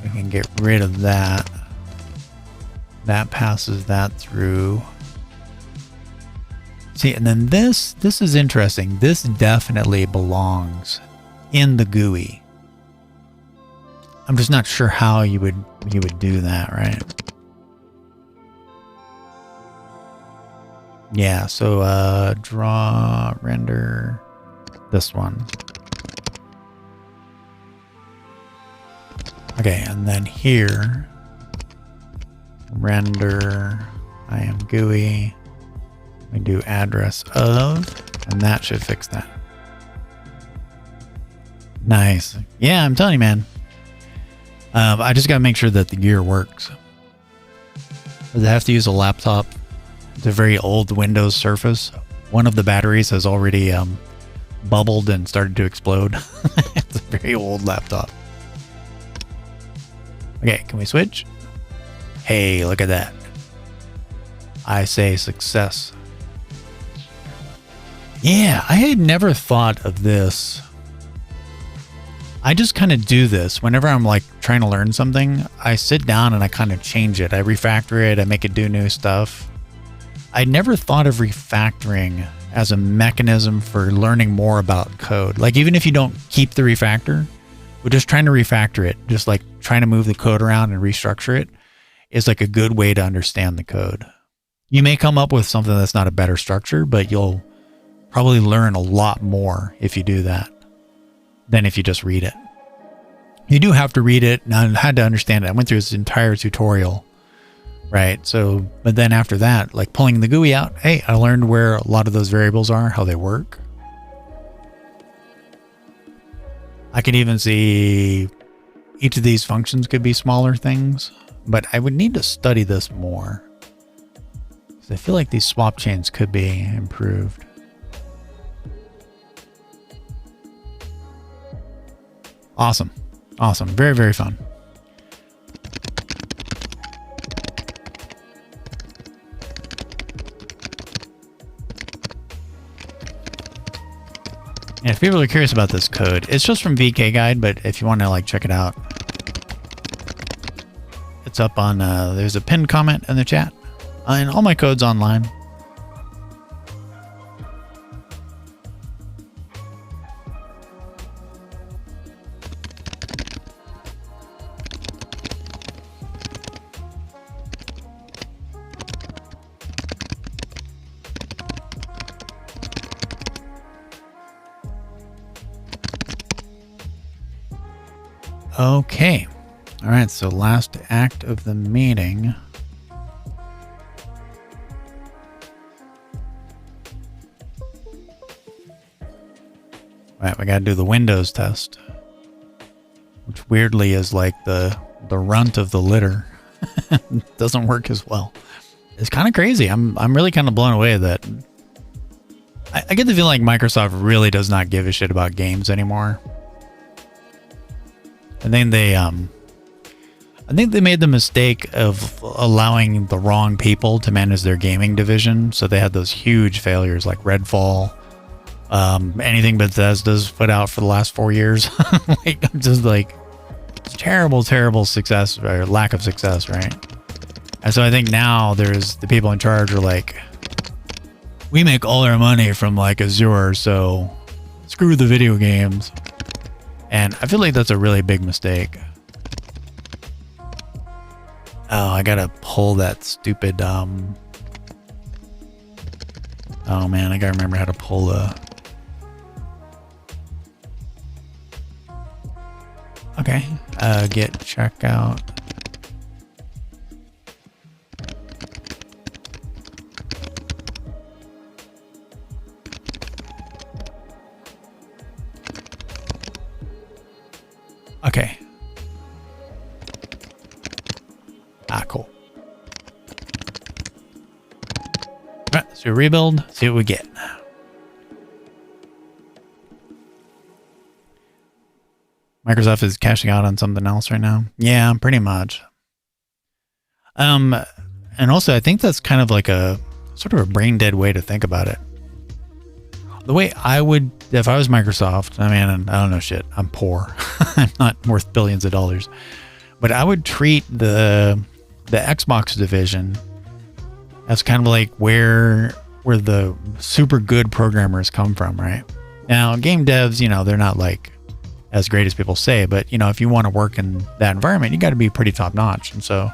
we can get rid of that. That passes that through. See, and then this is interesting. This definitely belongs in the GUI. I'm just not sure how you would do that, right? Yeah, so draw, render this one. Okay, and then here, render I am GUI. We do address of, and that should fix that. Nice. Yeah, I'm telling you, man. I just got to make sure that the gear works. Does it have to use a laptop? It's a very old Windows Surface. One of the batteries has already bubbled and started to explode. It's a very old laptop. Okay, can we switch? Hey, look at that. I say success. Yeah, I had never thought of this. I just kind of do this whenever I'm like trying to learn something. I sit down and I kind of change it. I refactor it. I make it do new stuff. I never thought of refactoring as a mechanism for learning more about code. Like even if you don't keep the refactor, we're just trying to refactor it. Just like trying to move the code around and restructure it is like a good way to understand the code. You may come up with something that's not a better structure, but you'll probably learn a lot more if you do that than if you just read it. You do have to read it, and I had to understand it. I went through this entire tutorial, right? So, but then after that, like pulling the GUI out, hey, I learned where a lot of those variables are, how they work. I could even see each of these functions could be smaller things, but I would need to study this more. I feel like these swap chains could be improved. Awesome. Awesome. Very, very fun. And if people are curious about this code, it's just from vkguide, but if you want to like check it out, it's up on, there's a pinned comment in the chat. And all my code's online. Okay. All right. So last act of the meeting. Right, we got to do the Windows test, which weirdly is like the runt of the litter. Doesn't work as well. It's kind of crazy. I'm really kind of blown away that I get the feeling like Microsoft really does not give a shit about games anymore. I think they made the mistake of allowing the wrong people to manage their gaming division. So they had those huge failures like Redfall. Anything Bethesda's put out for the last 4 years. Like, just like terrible success or lack of success, right? And so I think now there's the people in charge are like, we make all our money from like Azure, so screw the video games. And I feel like that's a really big mistake. Oh, I gotta pull that stupid oh man, I gotta remember how to pull the. Okay, get checkout. Okay. Cool. All right, so rebuild, see what we get. Microsoft is cashing out on something else right now. Yeah, pretty much. And also I think that's kind of like a sort of a brain dead way to think about it. The way I would, if I was Microsoft, I mean, I don't know shit. I'm poor. I'm not worth billions of dollars. But I would treat the Xbox division as kind of like where the super good programmers come from, right? Now, game devs, you know, they're not like as great as people say, but you know, if you want to work in that environment, you got to be pretty top notch. And so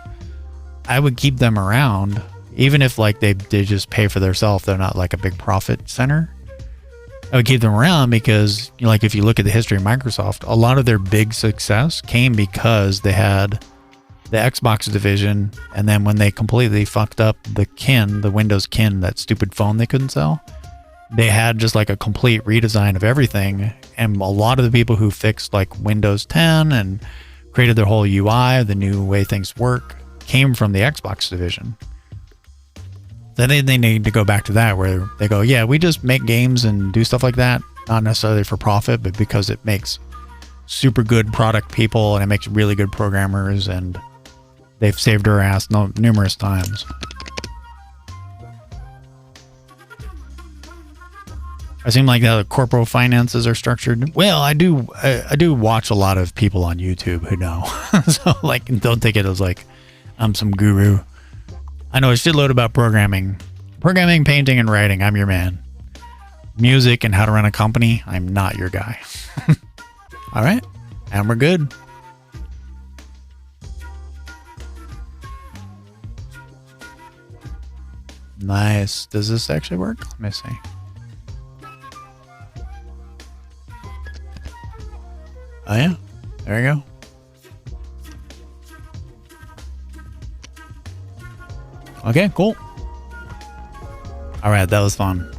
I would keep them around, even if like they just pay for themselves. They're not like a big profit center. I would keep them around because, you know, like if you look at the history of Microsoft, a lot of their big success came because they had the Xbox division, and then when they completely fucked up the Windows Kin, that stupid phone they couldn't sell, they had just like a complete redesign of everything. And a lot of the people who fixed like Windows 10 and created their whole UI, the new way things work, came from the Xbox division. Then they need to go back to that, where they go, yeah, we just make games and do stuff like that, not necessarily for profit, but because it makes super good product people and it makes really good programmers, and they've saved our ass numerous times. I seem like how the corporate finances are structured. Well, I do watch a lot of people on YouTube who know. So like, don't take it as like I'm some guru. I know a shitload about programming, painting, and writing. I'm your man. Music and how to run a company. I'm not your guy. All right. And we're good. Nice. Does this actually work? Let me see. Oh yeah. There you go. Okay, cool. All right, that was fun.